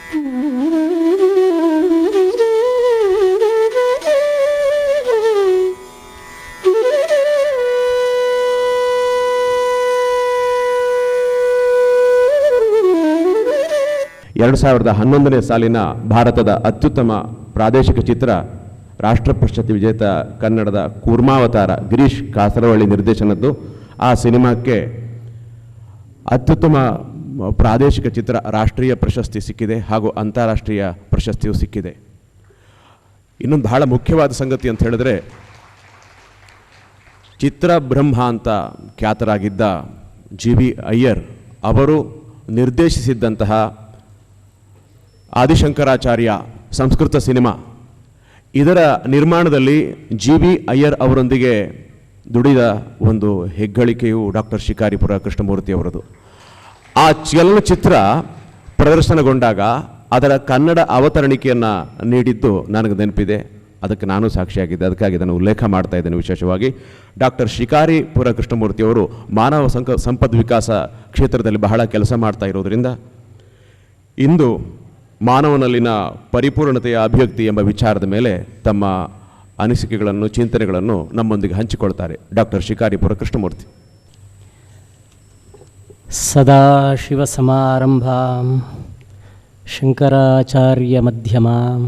2011ನೇ ಸಾಲಿನ ಭಾರತದ ಅತ್ಯುತ್ತಮ ಪ್ರಾದೇಶಿಕ ಚಿತ್ರ ರಾಷ್ಟ್ರ ಪ್ರಶಸ್ತಿ ವಿಜೇತ ಕನ್ನಡದ ಕೂರ್ಮಾವತಾರ ಗಿರೀಶ್ ಕಾಸರವಳ್ಳಿ ನಿರ್ದೇಶನದ್ದು. ಆ ಸಿನಿಮಾಕ್ಕೆ ಅತ್ಯುತ್ತಮ ಪ್ರಾದೇಶಿಕ ಚಿತ್ರ ರಾಷ್ಟ್ರೀಯ ಪ್ರಶಸ್ತಿ ಸಿಕ್ಕಿದೆ ಹಾಗೂ ಅಂತಾರಾಷ್ಟ್ರೀಯ ಪ್ರಶಸ್ತಿಯೂ ಸಿಕ್ಕಿದೆ. ಇನ್ನೊಂದು ಬಹಳ ಮುಖ್ಯವಾದ ಸಂಗತಿ ಅಂತ ಹೇಳಿದ್ರೆ, ಚಿತ್ರಬ್ರಹ್ಮ ಅಂತ ಖ್ಯಾತರಾಗಿದ್ದ GB ಅಯ್ಯರ್ ಅವರು ನಿರ್ದೇಶಿಸಿದ್ದಂತಹ ಆದಿಶಂಕರಾಚಾರ್ಯ ಸಂಸ್ಕೃತ ಸಿನಿಮಾ, ಇದರ ನಿರ್ಮಾಣದಲ್ಲಿ GB ಅಯ್ಯರ್ ಅವರೊಂದಿಗೆ ದುಡಿದ ಒಂದು ಹೆಗ್ಗಳಿಕೆಯು ಡಾಕ್ಟರ್ ಶಿಕಾರಿಪುರ ಕೃಷ್ಣಮೂರ್ತಿ ಅವರದು. ಆ ಚಲನಚಿತ್ರ ಪ್ರದರ್ಶನಗೊಂಡಾಗ ಅದರ ಕನ್ನಡ ಅವತರಣಿಕೆಯನ್ನು ನೀಡಿದ್ದು ನನಗೆ ನೆನಪಿದೆ. ಅದಕ್ಕೆ ನಾನು ಸಾಕ್ಷಿಯಾಗಿದ್ದೆ. ಅದಕ್ಕಾಗಿ ಇದನ್ನು ಉಲ್ಲೇಖ ಮಾಡ್ತಾ ಇದ್ದೇನೆ. ವಿಶೇಷವಾಗಿ ಡಾಕ್ಟರ್ ಶಿಕಾರಿಪುರ ಕೃಷ್ಣಮೂರ್ತಿಯವರು ಮಾನವ ಸಂಪದ್ ವಿಕಾಸ ಕ್ಷೇತ್ರದಲ್ಲಿ ಬಹಳ ಕೆಲಸ ಮಾಡ್ತಾ ಇರೋದರಿಂದ ಇಂದು ಮಾನವನಲ್ಲಿನ ಪರಿಪೂರ್ಣತೆಯ ಅಭಿವ್ಯಕ್ತಿ ಎಂಬ ವಿಚಾರದ ಮೇಲೆ ತಮ್ಮ ಅನಿಸಿಕೆಗಳನ್ನು, ಚಿಂತನೆಗಳನ್ನು ನಮ್ಮೊಂದಿಗೆ ಹಂಚಿಕೊಳ್ತಾರೆ ಡಾಕ್ಟರ್ ಶಿಕಾರಿಪುರ ಕೃಷ್ಣಮೂರ್ತಿ. ಸದಾಶಿವಸಮಾರಂಭಾಂ ಶಂಕರಾಚಾರ್ಯ ಮಧ್ಯಮಾಂ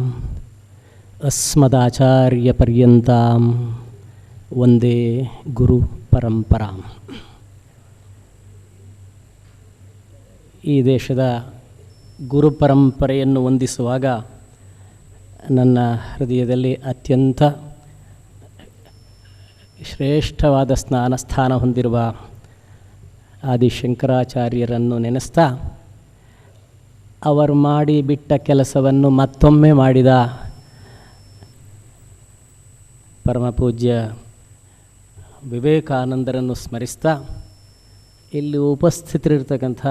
ಅಸ್ಮದಾಚಾರ್ಯಪರ್ಯಂತಾಂ ವಂದೇ ಗುರು ಪರಂಪರಾಂ. ಈ ದೇಶದ ಗುರು ಪರಂಪರೆಯನ್ನು ವಂದಿಸುವಾಗ ನನ್ನ ಹೃದಯದಲ್ಲಿ ಅತ್ಯಂತ ಶ್ರೇಷ್ಠವಾದ ಸ್ಥಾನ ಹೊಂದಿರುವ ಆದಿಶಂಕರಾಚಾರ್ಯರನ್ನು ನೆನೆಸ್ತಾ, ಅವರು ಮಾಡಿ ಬಿಟ್ಟ ಕೆಲಸವನ್ನು ಮತ್ತೊಮ್ಮೆ ಮಾಡಿದ ಪರಮಪೂಜ್ಯ ವಿವೇಕಾನಂದರನ್ನು ಸ್ಮರಿಸ್ತಾ, ಇಲ್ಲಿ ಉಪಸ್ಥಿತರಿರ್ತಕ್ಕಂಥ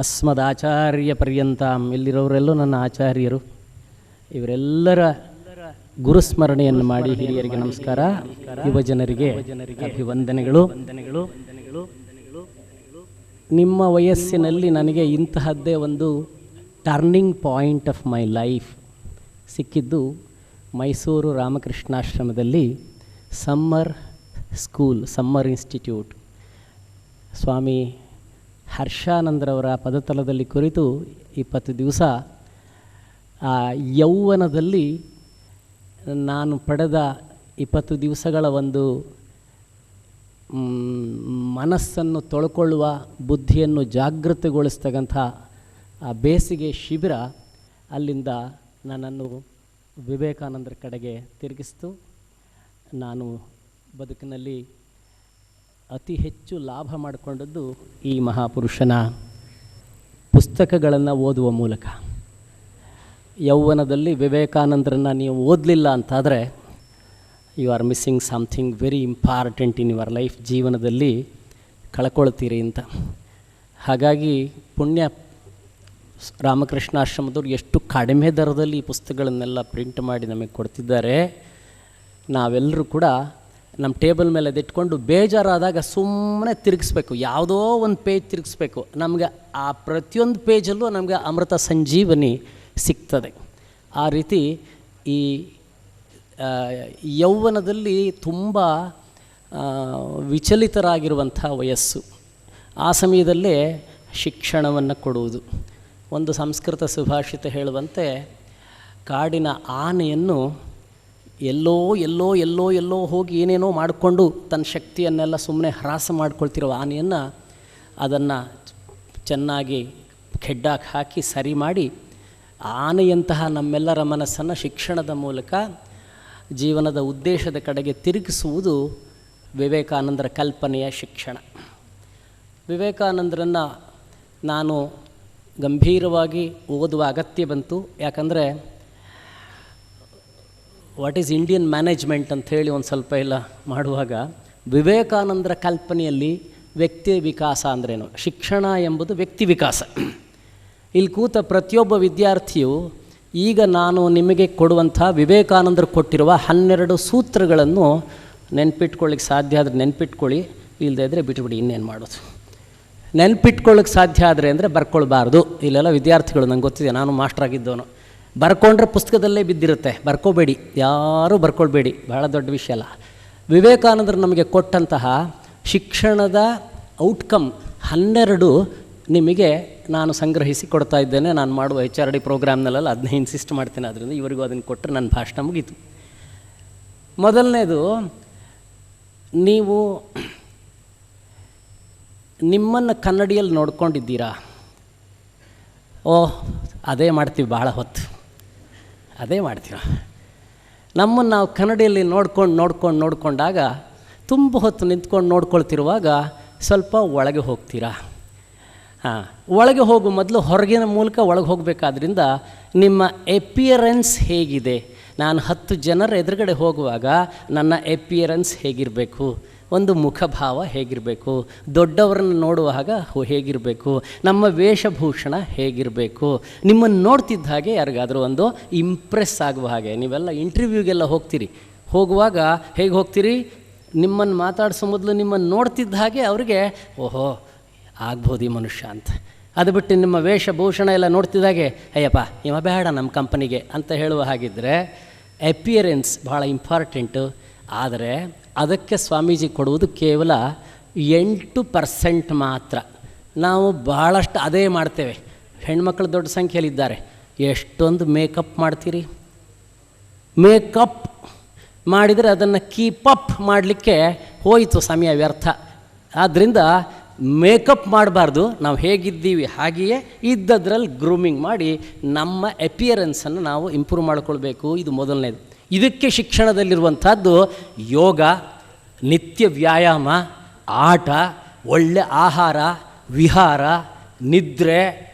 ಅಸ್ಮದಾಚಾರ್ಯ ಪರ್ಯಂತಾಂ, ಇಲ್ಲಿರೋರೆಲ್ಲೂ ನನ್ನ ಆಚಾರ್ಯರು, ಇವರೆಲ್ಲರ ಗುರುಸ್ಮರಣೆಯನ್ನು ಮಾಡಿ ಹಿರಿಯರಿಗೆ ನಮಸ್ಕಾರ, ಯುವಜನರಿಗೆ ಅಭಿವಂದನೆಗಳು. ನಿಮ್ಮ ವಯಸ್ಸಿನಲ್ಲಿ ನನಗೆ ಇಂತಹದ್ದೇ ಒಂದು turning point of my life ಸಿಕ್ಕಿದ್ದು ಮೈಸೂರು ರಾಮಕೃಷ್ಣಾಶ್ರಮದಲ್ಲಿ ಸಮ್ಮರ್ ಇನ್ಸ್ಟಿಟ್ಯೂಟ್ ಸ್ವಾಮಿ ಹರ್ಷಾನಂದರವರ ಪದತಲದಲ್ಲಿ ಕುರಿತು 20 ದಿವಸ ಆ ಯೌವನದಲ್ಲಿ ನಾನು ಪಡೆದ 20 ದಿವಸಗಳ ಒಂದು ಮನಸ್ಸನ್ನು ತೊಳ್ಕೊಳ್ಳುವ, ಬುದ್ಧಿಯನ್ನು ಜಾಗೃತಿಗೊಳಿಸ್ತಕ್ಕಂಥ ಆ ಬೇಸಿಗೆ ಶಿಬಿರ ಅಲ್ಲಿಂದ ನನ್ನನ್ನು ವಿವೇಕಾನಂದರ ಕಡೆಗೆ ತಿರುಗಿಸ್ತು. ನಾನು ಬದುಕಿನಲ್ಲಿ ಅತಿ ಹೆಚ್ಚು ಲಾಭ ಮಾಡಿಕೊಂಡದ್ದು ಈ ಮಹಾಪುರುಷನ ಪುಸ್ತಕಗಳನ್ನು ಓದುವ ಮೂಲಕ. ಯೌವನದಲ್ಲಿ ವಿವೇಕಾನಂದರನ್ನು ನೀವು ಓದಲಿಲ್ಲ ಅಂತಾದರೆ you are missing something very important in your life, ಜೀವನದಲ್ಲಿ ಕಳ್ಕೊಳ್ತೀರಿ ಅಂತ. ಹಾಗಾಗಿ ಪುಣ್ಯ ರಾಮಕೃಷ್ಣಾಶ್ರಮದವ್ರು ಎಷ್ಟು ಕಡಿಮೆ ದರದಲ್ಲಿ ಈ ಪುಸ್ತಕಗಳನ್ನೆಲ್ಲ ಪ್ರಿಂಟ್ ಮಾಡಿ ನಮಗೆ ಕೊಡ್ತಿದ್ದಾರೆ. ನಾವೆಲ್ಲರೂ ಕೂಡ ನಮ್ಮ ಟೇಬಲ್ ಮೇಲೆ ಇಟ್ಕೊಂಡು ಬೇಜಾರಾದಾಗ ಸುಮ್ಮನೆ ತಿರುಗಿಸ್ಬೇಕು, ಯಾವುದೋ ಒಂದು ಪೇಜ್ ತಿರುಗಿಸ್ಬೇಕು. ನಮಗೆ ಆ ಪ್ರತಿಯೊಂದು ಪೇಜಲ್ಲೂ ನಮಗೆ ಅಮೃತ ಸಂಜೀವನಿ ಸಿಗ್ತದೆ. ಆ ರೀತಿ ಈ ಯೌವನದಲ್ಲಿ ತುಂಬ ವಿಚಲಿತರಾಗಿರುವಂಥ ವಯಸ್ಸು. ಆ ಸಮಯದಲ್ಲೇ ಶಿಕ್ಷಣವನ್ನು ಕೊಡುವುದು. ಒಂದು ಸಂಸ್ಕೃತ ಸುಭಾಷಿತ ಹೇಳುವಂತೆ, ಕಾಡಿನ ಆನೆಯನ್ನು ಎಲ್ಲೋ ಎಲ್ಲೋ ಎಲ್ಲೋ ಎಲ್ಲೋ ಹೋಗಿ ಏನೇನೋ ಮಾಡಿಕೊಂಡು ತನ್ನ ಶಕ್ತಿಯನ್ನೆಲ್ಲ ಸುಮ್ಮನೆ ಹ್ರಾಸ ಮಾಡ್ಕೊಳ್ತಿರೋ ಆನೆಯನ್ನು ಅದನ್ನು ಚೆನ್ನಾಗಿ ಖೆಡ್ಡಾಗಿ ಹಾಕಿ ಸರಿ ಮಾಡಿ, ಆನೆಯಂತಹ ನಮ್ಮೆಲ್ಲರ ಮನಸ್ಸನ್ನು ಶಿಕ್ಷಣದ ಮೂಲಕ ಜೀವನದ ಉದ್ದೇಶದ ಕಡೆಗೆ ತಿರುಗಿಸುವುದು ವಿವೇಕಾನಂದರ ಕಲ್ಪನೆಯ ಶಿಕ್ಷಣ. ವಿವೇಕಾನಂದರನ್ನು ನಾನು ಗಂಭೀರವಾಗಿ ಓದುವ ಅಗತ್ಯ ಬಂತು. ಯಾಕಂದರೆ ವಾಟ್ ಈಸ್ ಇಂಡಿಯನ್ ಮ್ಯಾನೇಜ್ಮೆಂಟ್ ಅಂಥೇಳಿ ಒಂದು ಸ್ವಲ್ಪ ಎಲ್ಲ ಮಾಡುವಾಗ ವಿವೇಕಾನಂದರ ಕಲ್ಪನೆಯಲ್ಲಿ ವ್ಯಕ್ತಿ ವಿಕಾಸ ಅಂದ್ರೇನು, ಶಿಕ್ಷಣ ಎಂಬುದು ವ್ಯಕ್ತಿ ವಿಕಾಸ. ಇಲ್ಲಿ ಕೂತ ಪ್ರತಿಯೊಬ್ಬ ವಿದ್ಯಾರ್ಥಿಯು ಈಗ ನಾನು ನಿಮಗೆ ಕೊಡುವಂಥ ವಿವೇಕಾನಂದರು ಕೊಟ್ಟಿರುವ 12 ಸೂತ್ರಗಳನ್ನು ನೆನ್ಪಿಟ್ಕೊಳ್ಳಿಕ್ಕೆ ಸಾಧ್ಯ ಆದರೆ ನೆನ್ಪಿಟ್ಕೊಳ್ಳಿ, ಇಲ್ಲದೇ ಇದ್ದರೆ ಬಿಟ್ಬಿಡಿ, ಇನ್ನೇನು ಮಾಡೋದು. ನೆನಪಿಟ್ಕೊಳ್ಳೋಕ್ಕೆ ಸಾಧ್ಯ ಆದರೆ ಅಂದರೆ ಬರ್ಕೊಳ್ಬಾರ್ದು. ಇಲ್ಲೆಲ್ಲ ವಿದ್ಯಾರ್ಥಿಗಳು ನಂಗೆ ಗೊತ್ತಿದೆ, ನಾನು ಮಾಸ್ಟರ್ ಆಗಿದ್ದವನು. ಬರ್ಕೊಂಡ್ರೆ ಪುಸ್ತಕದಲ್ಲೇ ಬಿದ್ದಿರುತ್ತೆ, ಬರ್ಕೋಬೇಡಿ, ಯಾರೂ ಬರ್ಕೊಳ್ಬೇಡಿ, ಬಹಳ ದೊಡ್ಡ ವಿಷಯ ಅಲ್ಲ. ವಿವೇಕಾನಂದರು ನಮಗೆ ಕೊಟ್ಟಂತಹ ಶಿಕ್ಷಣದ ಔಟ್ಕಮ್ 12 ನಿಮಗೆ ನಾನು ಸಂಗ್ರಹಿಸಿ ಕೊಡ್ತಾ ಇದ್ದೇನೆ. ನಾನು ಮಾಡುವ HRD ಪ್ರೋಗ್ರಾಮ್ನಲ್ಲೆಲ್ಲ ಅದನ್ನ ಇನ್ಸಿಸ್ಟ್ ಮಾಡ್ತೇನೆ. ಅದರಿಂದ ಇವರಿಗೂ ಅದನ್ನು ಕೊಟ್ಟರೆ ನನ್ನ ಭಾಷಣ ಮುಗೀತು. ಮೊದಲನೇದು, ನೀವು ನಿಮ್ಮನ್ನು ಕನ್ನಡಿಯಲ್ಲಿ ನೋಡ್ಕೊಂಡಿದ್ದೀರಾ? ಅದೇ ಮಾಡ್ತೀವಿ, ಭಾಳ ಹೊತ್ತು ಅದೇ ಮಾಡ್ತೀವಿ. ನಮ್ಮನ್ನು ನಾವು ಕನ್ನಡಿಯಲ್ಲಿ ನೋಡ್ಕೊಂಡಾಗ ತುಂಬ ಹೊತ್ತು ನಿಂತ್ಕೊಂಡು ನೋಡ್ಕೊಳ್ತಿರುವಾಗ ಸ್ವಲ್ಪ ಒಳಗೆ ಹೋಗ್ತೀರಾ. ಒಳಗೆ ಹೋಗು ಮೊದಲು ಹೊರಗಿನ ಮೂಲಕ ಒಳಗೆ ಹೋಗಬೇಕಾದ್ರಿಂದ ನಿಮ್ಮ ಎಪಿಯರೆನ್ಸ್ ಹೇಗಿದೆ? ನಾನು 10 ಜನರ ಎದುರುಗಡೆ ಹೋಗುವಾಗ ನನ್ನ ಎಪಿಯರೆನ್ಸ್ ಹೇಗಿರಬೇಕು? ಒಂದು ಮುಖಭಾವ ಹೇಗಿರಬೇಕು? ದೊಡ್ಡವರನ್ನು ನೋಡುವಾಗ ಹೇಗಿರಬೇಕು? ನಮ್ಮ ವೇಷಭೂಷಣ ಹೇಗಿರಬೇಕು? ನಿಮ್ಮನ್ನು ನೋಡ್ತಿದ್ದ ಹಾಗೆ ಯಾರಿಗಾದರೂ ಒಂದು ಇಂಪ್ರೆಸ್ ಆಗುವ ಹಾಗೆ. ನೀವೆಲ್ಲ ಇಂಟರ್ವ್ಯೂಗೆಲ್ಲ ಹೋಗ್ತೀರಿ, ಹೋಗುವಾಗ ಹೇಗೆ ಹೋಗ್ತೀರಿ? ನಿಮ್ಮನ್ನು ಮಾತಾಡಿಸೋ ಮೊದಲು ನಿಮ್ಮನ್ನು ನೋಡ್ತಿದ್ದ ಹಾಗೆ ಅವರಿಗೆ ಓಹೋ ಆಗ್ಬೋದು ಈ ಮನುಷ್ಯ ಅಂತ. ಅದು ಬಿಟ್ಟು ನಿಮ್ಮ ವೇಷಭೂಷಣ ಎಲ್ಲ ನೋಡ್ತಿದ್ದಾಗೆ ಅಯ್ಯಪ್ಪ ಇವ ಬೇಡ ನಮ್ಮ ಕಂಪನಿಗೆ ಅಂತ ಹೇಳುವ ಹಾಗಿದ್ದರೆ ಅಪಿಯರೆನ್ಸ್ ಭಾಳ ಇಂಪಾರ್ಟೆಂಟು. ಆದರೆ ಅದಕ್ಕೆ ಸ್ವಾಮೀಜಿ ಕೊಡುವುದು ಕೇವಲ 8% ಮಾತ್ರ. ನಾವು ಭಾಳಷ್ಟು ಅದೇ ಮಾಡ್ತೇವೆ. ಹೆಣ್ಮಕ್ಳು ದೊಡ್ಡ ಸಂಖ್ಯೆಯಲ್ಲಿದ್ದಾರೆ. ಎಷ್ಟೊಂದು ಮೇಕಪ್ ಮಾಡ್ತೀರಿ? ಮೇಕಪ್ ಮಾಡಿದರೆ ಅದನ್ನು ಕೀಪಪ್ ಮಾಡಲಿಕ್ಕೆ ಹೋಯಿತು ಸಮಯ ವ್ಯರ್ಥ. ಆದ್ದರಿಂದ ಮೇಕಪ್ ಮಾಡಬಾರ್ದು. ನಾವು ಹೇಗಿದ್ದೀವಿ ಹಾಗೆಯೇ ಇದ್ದದ್ರಲ್ಲಿ ಗ್ರೂಮಿಂಗ್ ಮಾಡಿ ನಮ್ಮ ಅಪಿಯರೆನ್ಸನ್ನು ನಾವು ಇಂಪ್ರೂವ್ ಮಾಡ್ಕೊಳ್ಬೇಕು. ಇದು ಮೊದಲನೇದು. ಇದಕ್ಕೆ ಶಿಕ್ಷಣದಲ್ಲಿರುವಂಥದ್ದು ಯೋಗ, ನಿತ್ಯ ವ್ಯಾಯಾಮ, ಆಟ, ಒಳ್ಳೆ ಆಹಾರ, ವಿಹಾರ, ನಿದ್ರೆ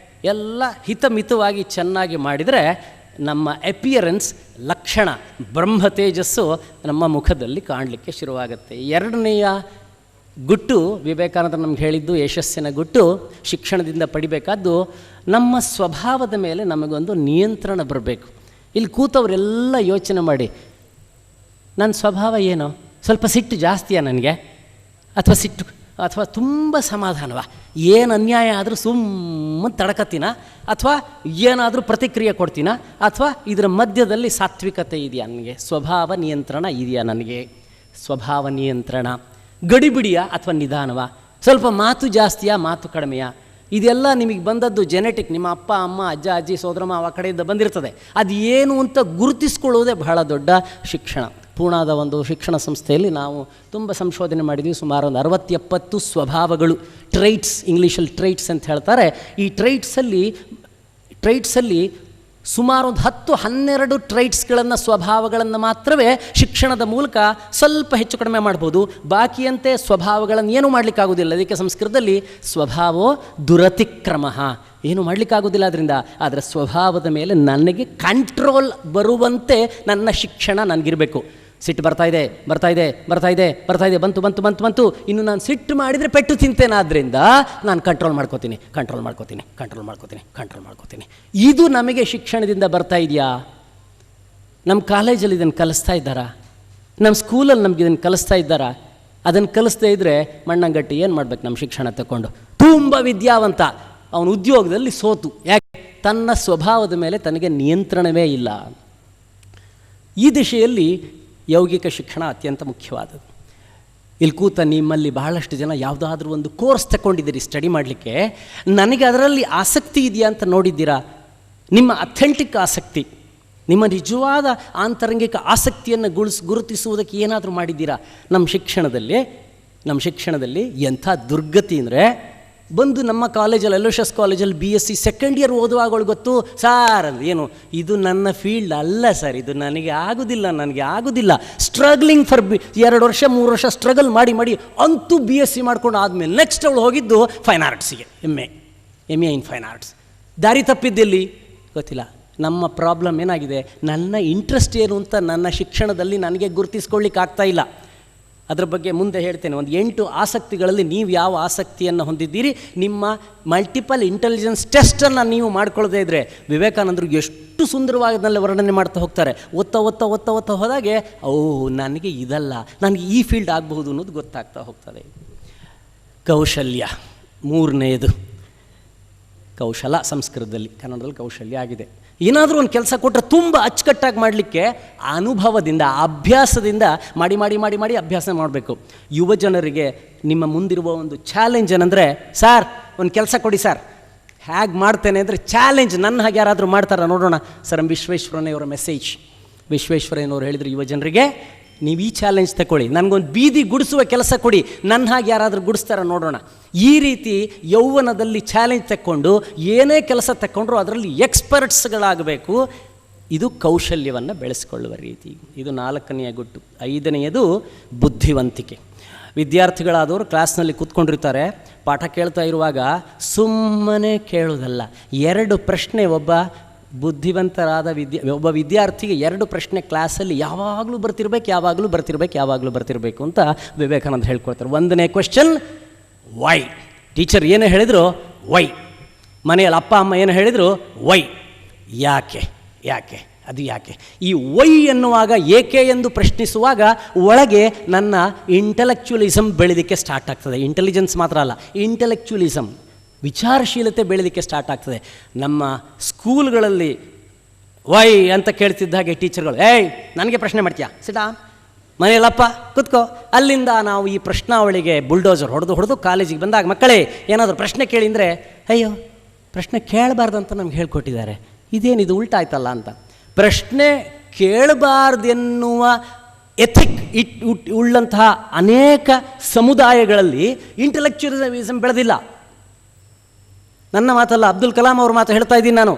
ಎಲ್ಲ ಹಿತಮಿತವಾಗಿ ಚೆನ್ನಾಗಿ ಮಾಡಿದರೆ ನಮ್ಮ ಅಪಿಯರೆನ್ಸ್ ಲಕ್ಷಣ ಬ್ರಹ್ಮ ತೇಜಸ್ಸು ನಮ್ಮ ಮುಖದಲ್ಲಿ ಕಾಣಲಿಕ್ಕೆ ಶುರುವಾಗುತ್ತೆ. ಎರಡನೆಯ ಗುಟ್ಟು ವಿವೇಕಾನಂದರು ನಮ್ಗೆ ಹೇಳಿದ್ದು, ಯಶಸ್ಸಿನ ಗುಟ್ಟು ಶಿಕ್ಷಣದಿಂದ ಪಡಿಬೇಕಾದ್ದು ನಮ್ಮ ಸ್ವಭಾವದ ಮೇಲೆ ನಮಗೊಂದು ನಿಯಂತ್ರಣ ಬರಬೇಕು. ಇಲ್ಲಿ ಕೂತವರೆಲ್ಲ ಯೋಚನೆ ಮಾಡಿ, ನನ್ನ ಸ್ವಭಾವ ಏನು? ಸ್ವಲ್ಪ ಸಿಟ್ಟು ಜಾಸ್ತಿಯಾ ನನಗೆ, ಅಥವಾ ಸಿಟ್ಟು ಅಥವಾ ತುಂಬ ಸಮಾಧಾನವ? ಏನು ಅನ್ಯಾಯ ಆದರೂ ಸುಮ್ಮನೆ ತಡಕತ್ತೀನ, ಅಥವಾ ಏನಾದರೂ ಪ್ರತಿಕ್ರಿಯೆ ಕೊಡ್ತೀನ, ಅಥವಾ ಇದರ ಮಧ್ಯದಲ್ಲಿ ಸಾತ್ವಿಕತೆ ಇದೆಯಾ ನನಗೆ? ಸ್ವಭಾವ ನಿಯಂತ್ರಣ ಇದೆಯಾ ನನಗೆ? ಸ್ವಭಾವ ನಿಯಂತ್ರಣ ಗಡಿಬಿಡಿಯಾ ಅಥವಾ ನಿಧಾನವ? ಸ್ವಲ್ಪ ಮಾತು ಜಾಸ್ತಿಯಾ ಮಾತು ಕಡಿಮೆಯಾ? ಇದೆಲ್ಲ ನಿಮಗೆ ಬಂದದ್ದು ಜೆನೆಟಿಕ್. ನಿಮ್ಮ ಅಪ್ಪ ಅಮ್ಮ ಅಜ್ಜ ಅಜ್ಜಿ ಸೋದರ ಮಾವ ಕಡೆಯಿಂದ ಬಂದಿರ್ತದೆ. ಅದು ಏನು ಅಂತ ಗುರುತಿಸ್ಕೊಳ್ಳೋದೇ ಬಹಳ ದೊಡ್ಡ ಶಿಕ್ಷಣ. ಪೂನಾದ ಒಂದು ಶಿಕ್ಷಣ ಸಂಸ್ಥೆಯಲ್ಲಿ ನಾವು ತುಂಬ ಸಂಶೋಧನೆ ಮಾಡಿದ್ವಿ. ಸುಮಾರು ಒಂದು 60-70 ಸ್ವಭಾವಗಳು, ಟ್ರೈಟ್ಸ್, ಇಂಗ್ಲೀಷಲ್ಲಿ ಟ್ರೈಟ್ಸ್ ಅಂತ ಹೇಳ್ತಾರೆ. ಈ ಟ್ರೈಟ್ಸಲ್ಲಿ ಸುಮಾರು ಒಂದು 10-12 ಟ್ರೈಟ್ಸ್ಗಳನ್ನು, ಸ್ವಭಾವಗಳನ್ನು ಮಾತ್ರವೇ ಶಿಕ್ಷಣದ ಮೂಲಕ ಸ್ವಲ್ಪ ಹೆಚ್ಚು ಕಡಿಮೆ ಮಾಡ್ಬೋದು. ಬಾಕಿಯಂತೆ ಸ್ವಭಾವಗಳನ್ನು ಏನೂ ಮಾಡಲಿಕ್ಕಾಗೋದಿಲ್ಲ. ಅದಕ್ಕೆ ಸಂಸ್ಕೃತದಲ್ಲಿ ಸ್ವಭಾವೋ ದುರತಿಕ್ರಮ, ಏನು ಮಾಡಲಿಕ್ಕಾಗೋದಿಲ್ಲ ಅದರಿಂದ. ಆದರೆ ಸ್ವಭಾವದ ಮೇಲೆ ನನಗೆ ಕಂಟ್ರೋಲ್ ಬರುವಂತೆ ನನ್ನ ಶಿಕ್ಷಣ ನನಗಿರಬೇಕು. ಸಿಟ್ಟು ಬರ್ತಾ ಇದೆ, ಬಂತು. ಇನ್ನು ನಾನು ಸಿಟ್ಟು ಮಾಡಿದರೆ ಪೆಟ್ಟು ತಿಂತೇನೆ. ಆದ್ದರಿಂದ ನಾನು ಕಂಟ್ರೋಲ್ ಮಾಡ್ಕೋತೀನಿ. ಇದು ನಮಗೆ ಶಿಕ್ಷಣದಿಂದ ಬರ್ತಾ ಇದೆಯಾ? ನಮ್ಮ ಕಾಲೇಜಲ್ಲಿ ಇದನ್ನು ಕಲಿಸ್ತಾ ಇದ್ದಾರಾ? ನಮ್ಮ ಸ್ಕೂಲಲ್ಲಿ ನಮ್ಗೆ ಇದನ್ನು ಕಲಿಸ್ತಾ ಇದ್ದಾರಾ? ಅದನ್ನು ಕಲಿಸ್ದೇ ಇದ್ದರೆ ಮಣ್ಣಂಗಟ್ಟಿ ಏನು ಮಾಡ್ಬೇಕು? ನಮ್ಮ ಶಿಕ್ಷಣ ತಗೊಂಡು ತುಂಬ ವಿದ್ಯಾವಂತ, ಅವನ ಉದ್ಯೋಗದಲ್ಲಿ ಸೋತು. ಯಾಕೆ? ತನ್ನ ಸ್ವಭಾವದ ಮೇಲೆ ತನಗೆ ನಿಯಂತ್ರಣವೇ ಇಲ್ಲ. ಈ ದಿಶೆಯಲ್ಲಿ ಯೌಗಿಕ ಶಿಕ್ಷಣ ಅತ್ಯಂತ ಮುಖ್ಯವಾದದ್ದು. ಇಲ್ಲಿ ಕೂತ ನಿಮ್ಮಲ್ಲಿ ಬಹಳಷ್ಟು ಜನ ಯಾವುದಾದ್ರೂ ಒಂದು ಕೋರ್ಸ್ ತಗೊಂಡಿದ್ದೀರಿ ಸ್ಟಡಿ ಮಾಡಲಿಕ್ಕೆ. ನನಗೆ ಅದರಲ್ಲಿ ಆಸಕ್ತಿ ಇದೆಯಾ ಅಂತ ನೋಡಿದ್ದೀರಾ? ನಿಮ್ಮ ಅಥೆಂಟಿಕ್ ಆಸಕ್ತಿ, ನಿಮ್ಮ ನಿಜವಾದ ಆಂತರಂಗಿಕ ಆಸಕ್ತಿಯನ್ನು ಗುರುತಿಸುವುದಕ್ಕೆ ಏನಾದರೂ ಮಾಡಿದ್ದೀರಾ? ನಮ್ಮ ಶಿಕ್ಷಣದಲ್ಲಿ ಎಂಥ ದುರ್ಗತಿ ಅಂದರೆ, ಬಂದು ನಮ್ಮ ಕಾಲೇಜಲ್ಲಿ LHS ಕಾಲೇಜಲ್ಲಿ BSc ಸೆಕೆಂಡ್ ಇಯರ್ ಓದುವಾಗಳು ಗೊತ್ತು ಸಾರ್ ಅಂದರೆ ಏನು, ಇದು ನನ್ನ ಫೀಲ್ಡ್ ಅಲ್ಲ ಸರ್, ಇದು ನನಗೆ ಆಗೋದಿಲ್ಲ. ಸ್ಟ್ರಗ್ಲಿಂಗ್ ಫಾರ್ 2 ವರ್ಷ 3 ವರ್ಷ ಸ್ಟ್ರಗಲ್ ಮಾಡಿ ಅಂತೂ BSc ಮಾಡ್ಕೊಂಡು ಆದಮೇಲೆ ನೆಕ್ಸ್ಟ್ ಅವಳು ಹೋಗಿದ್ದು ಫೈನ್ ಆರ್ಟ್ಸಿಗೆ, MA ಇನ್ ಫೈನ್ ಆರ್ಟ್ಸ್. ದಾರಿ ತಪ್ಪಿದ್ದೆಲ್ಲಿ ಗೊತ್ತಿಲ್ಲ. ನಮ್ಮ ಪ್ರಾಬ್ಲಮ್ ಏನಾಗಿದೆ, ನನ್ನ ಇಂಟ್ರೆಸ್ಟ್ ಏನು ಅಂತ ನನ್ನ ಶಿಕ್ಷಣದಲ್ಲಿ ನನಗೆ ಗುರುತಿಸ್ಕೊಳ್ಳಿಕ್ಕೆ ಆಗ್ತಾ ಇಲ್ಲ. ಅದರ ಬಗ್ಗೆ ಮುಂದೆ ಹೇಳ್ತೇನೆ. ಒಂದು 8 ಆಸಕ್ತಿಗಳಲ್ಲಿ ನೀವು ಯಾವ ಆಸಕ್ತಿಯನ್ನು ಹೊಂದಿದ್ದೀರಿ, ನಿಮ್ಮ ಮಲ್ಟಿಪಲ್ ಇಂಟೆಲಿಜೆನ್ಸ್ ಟೆಸ್ಟನ್ನು ನೀವು ಮಾಡ್ಕೊಳ್ಳದೇ ಇದ್ದರೆ, ವಿವೇಕಾನಂದರು ಎಷ್ಟು ಸುಂದರವಾದನ್ನೆಲ್ಲ ವರ್ಣನೆ ಮಾಡ್ತಾ ಹೋಗ್ತಾರೆ. ಓದ್ತಾ ಹೋದಾಗೆ ನನಗೆ ಇದಲ್ಲ, ನನಗೆ ಈ ಫೀಲ್ಡ್ ಆಗಬಹುದು ಅನ್ನೋದು ಗೊತ್ತಾಗ್ತಾ ಹೋಗ್ತದೆ. ಕೌಶಲ್ಯ ಮೂರನೆಯದು ಕೌಶಲ, ಸಂಸ್ಕೃತದಲ್ಲಿ, ಕನ್ನಡದಲ್ಲಿ ಕೌಶಲ್ಯ ಆಗಿದೆ. ಏನಾದರೂ ಒಂದು ಕೆಲಸ ಕೊಟ್ಟರೆ ತುಂಬ ಅಚ್ಚುಕಟ್ಟಾಗಿ ಮಾಡಲಿಕ್ಕೆ ಅನುಭವದಿಂದ, ಅಭ್ಯಾಸದಿಂದ ಮಾಡಿ ಮಾಡಿ ಮಾಡಿ ಮಾಡಿ ಅಭ್ಯಾಸ ಮಾಡಬೇಕು. ಯುವ ಜನರಿಗೆ ನಿಮ್ಮ ಮುಂದಿರುವ ಒಂದು ಚಾಲೆಂಜ್ ಏನಂದರೆ, ಸಾರ್ ಒಂದು ಕೆಲಸ ಕೊಡಿ ಸರ್, ಹೇಗೆ ಮಾಡ್ತೇನೆ ಅಂದರೆ ಚಾಲೆಂಜ್, ನನ್ನ ಹಾಗೆ ಯಾರಾದರೂ ಮಾಡ್ತಾರ ನೋಡೋಣ ಸರ್. ವಿಶ್ವೇಶ್ವರಯ್ಯನವರ ಮೆಸೇಜ್, ವಿಶ್ವೇಶ್ವರಯ್ಯನವರು ಹೇಳಿದರು ಯುವ ಜನರಿಗೆ, ನೀವು ಈ ಚಾಲೆಂಜ್ ತಗೊಳ್ಳಿ, ನನಗೊಂದು ಬೀದಿ ಗುಡಿಸುವ ಕೆಲಸ ಕೊಡಿ, ನನ್ನ ಹಾಗೆ ಯಾರಾದರೂ ಗುಡಿಸ್ತಾರ ನೋಡೋಣ. ಈ ರೀತಿ ಯೌವನದಲ್ಲಿ ಚಾಲೆಂಜ್ ತಕ್ಕೊಂಡು ಏನೇ ಕೆಲಸ ತಗೊಂಡ್ರು ಅದರಲ್ಲಿ ಎಕ್ಸ್ಪರ್ಟ್ಸ್ಗಳಾಗಬೇಕು. ಇದು ಕೌಶಲ್ಯವನ್ನು ಬೆಳೆಸಿಕೊಳ್ಳುವ ರೀತಿ. ಇದು 4ನೆಯ ಗುಟ್ಟು. 5ನೆಯದು ಬುದ್ಧಿವಂತಿಕೆ. ವಿದ್ಯಾರ್ಥಿಗಳಾದವರು ಕ್ಲಾಸ್ನಲ್ಲಿ ಕೂತ್ಕೊಂಡಿರ್ತಾರೆ, ಪಾಠ ಕೇಳ್ತಾ ಇರುವಾಗ ಸುಮ್ಮನೆ ಕೇಳೋದಲ್ಲ, 2 ಪ್ರಶ್ನೆ, ಒಬ್ಬ ವಿದ್ಯಾರ್ಥಿಗೆ 2 ಪ್ರಶ್ನೆ ಕ್ಲಾಸಲ್ಲಿ ಯಾವಾಗಲೂ ಬರ್ತಿರ್ಬೇಕು ಅಂತ ವಿವೇಕಾನಂದ ಹೇಳ್ಕೊಳ್ತಾರೆ. 1ನೇ ಕ್ವೆಶ್ಚನ್ ವೈ, ಟೀಚರ್ ಏನು ಹೇಳಿದರು ವೈ, ಮನೆಯಲ್ಲಿ ಅಪ್ಪ ಅಮ್ಮ ಏನು ಹೇಳಿದರು ವೈ, ಯಾಕೆ, ಅದು ಯಾಕೆ. ಈ ವೈ ಎನ್ನುವಾಗ, ಏಕೆ ಎಂದು ಪ್ರಶ್ನಿಸುವಾಗ ಒಳಗೆ ನನ್ನ ಇಂಟೆಲೆಕ್ಚುಲಿಸಮ್ ಬೆಳೀಲಿಕ್ಕೆ ಸ್ಟಾರ್ಟ್ ಆಗ್ತದೆ. ಇಂಟೆಲಿಜೆನ್ಸ್ ಮಾತ್ರ ಅಲ್ಲ, ಇಂಟೆಲೆಕ್ಚುಲಿಸಮ್, ವಿಚಾರಶೀಲತೆ ಬೆಳೀಲಿಕ್ಕೆ ಸ್ಟಾರ್ಟ್ ಆಗ್ತದೆ. ನಮ್ಮ ಸ್ಕೂಲ್ಗಳಲ್ಲಿ ವೈ ಅಂತ ಕೇಳ್ತಿದ್ದ ಹಾಗೆ ಟೀಚರ್ಗಳು, ಏಯ್ ನನಗೆ ಪ್ರಶ್ನೆ ಮಾಡ್ತೀಯಾ, ಸಿಡಾ, ಮನೆಯಲ್ಲಪ್ಪ ಕೂತ್ಕೋ. ಅಲ್ಲಿಂದ ನಾವು ಈ ಪ್ರಶ್ನಾವಳಿಗೆ ಬುಲ್ಡೋಸರ್ ಹೊಡೆದು ಕಾಲೇಜಿಗೆ ಬಂದಾಗ, ಮಕ್ಕಳೇ ಏನಾದರೂ ಪ್ರಶ್ನೆ ಕೇಳಿದರೆ, ಅಯ್ಯೋ ಪ್ರಶ್ನೆ ಕೇಳಬಾರ್ದಂತ ನಮ್ಗೆ ಹೇಳ್ಕೊಟ್ಟಿದ್ದಾರೆ, ಇದೇನಿದು ಉಲ್ಟಾ ಆಯ್ತಲ್ಲ ಅಂತ. ಪ್ರಶ್ನೆ ಕೇಳಬಾರ್ದೆನ್ನುವ ಎಥಿಕ್ ಉಳ್ಳಂತಹ ಅನೇಕ ಸಮುದಾಯಗಳಲ್ಲಿ ಇಂಟೆಲೆಕ್ಚುಲಿಸಮ್ ಬೆಳೆದಿಲ್ಲ. ನನ್ನ ಮಾತಲ್ಲ, ಅಬ್ದುಲ್ ಕಲಾಂ ಅವ್ರ ಮಾತು ಹೇಳ್ತಾ ಇದ್ದೀನಿ ನಾನು.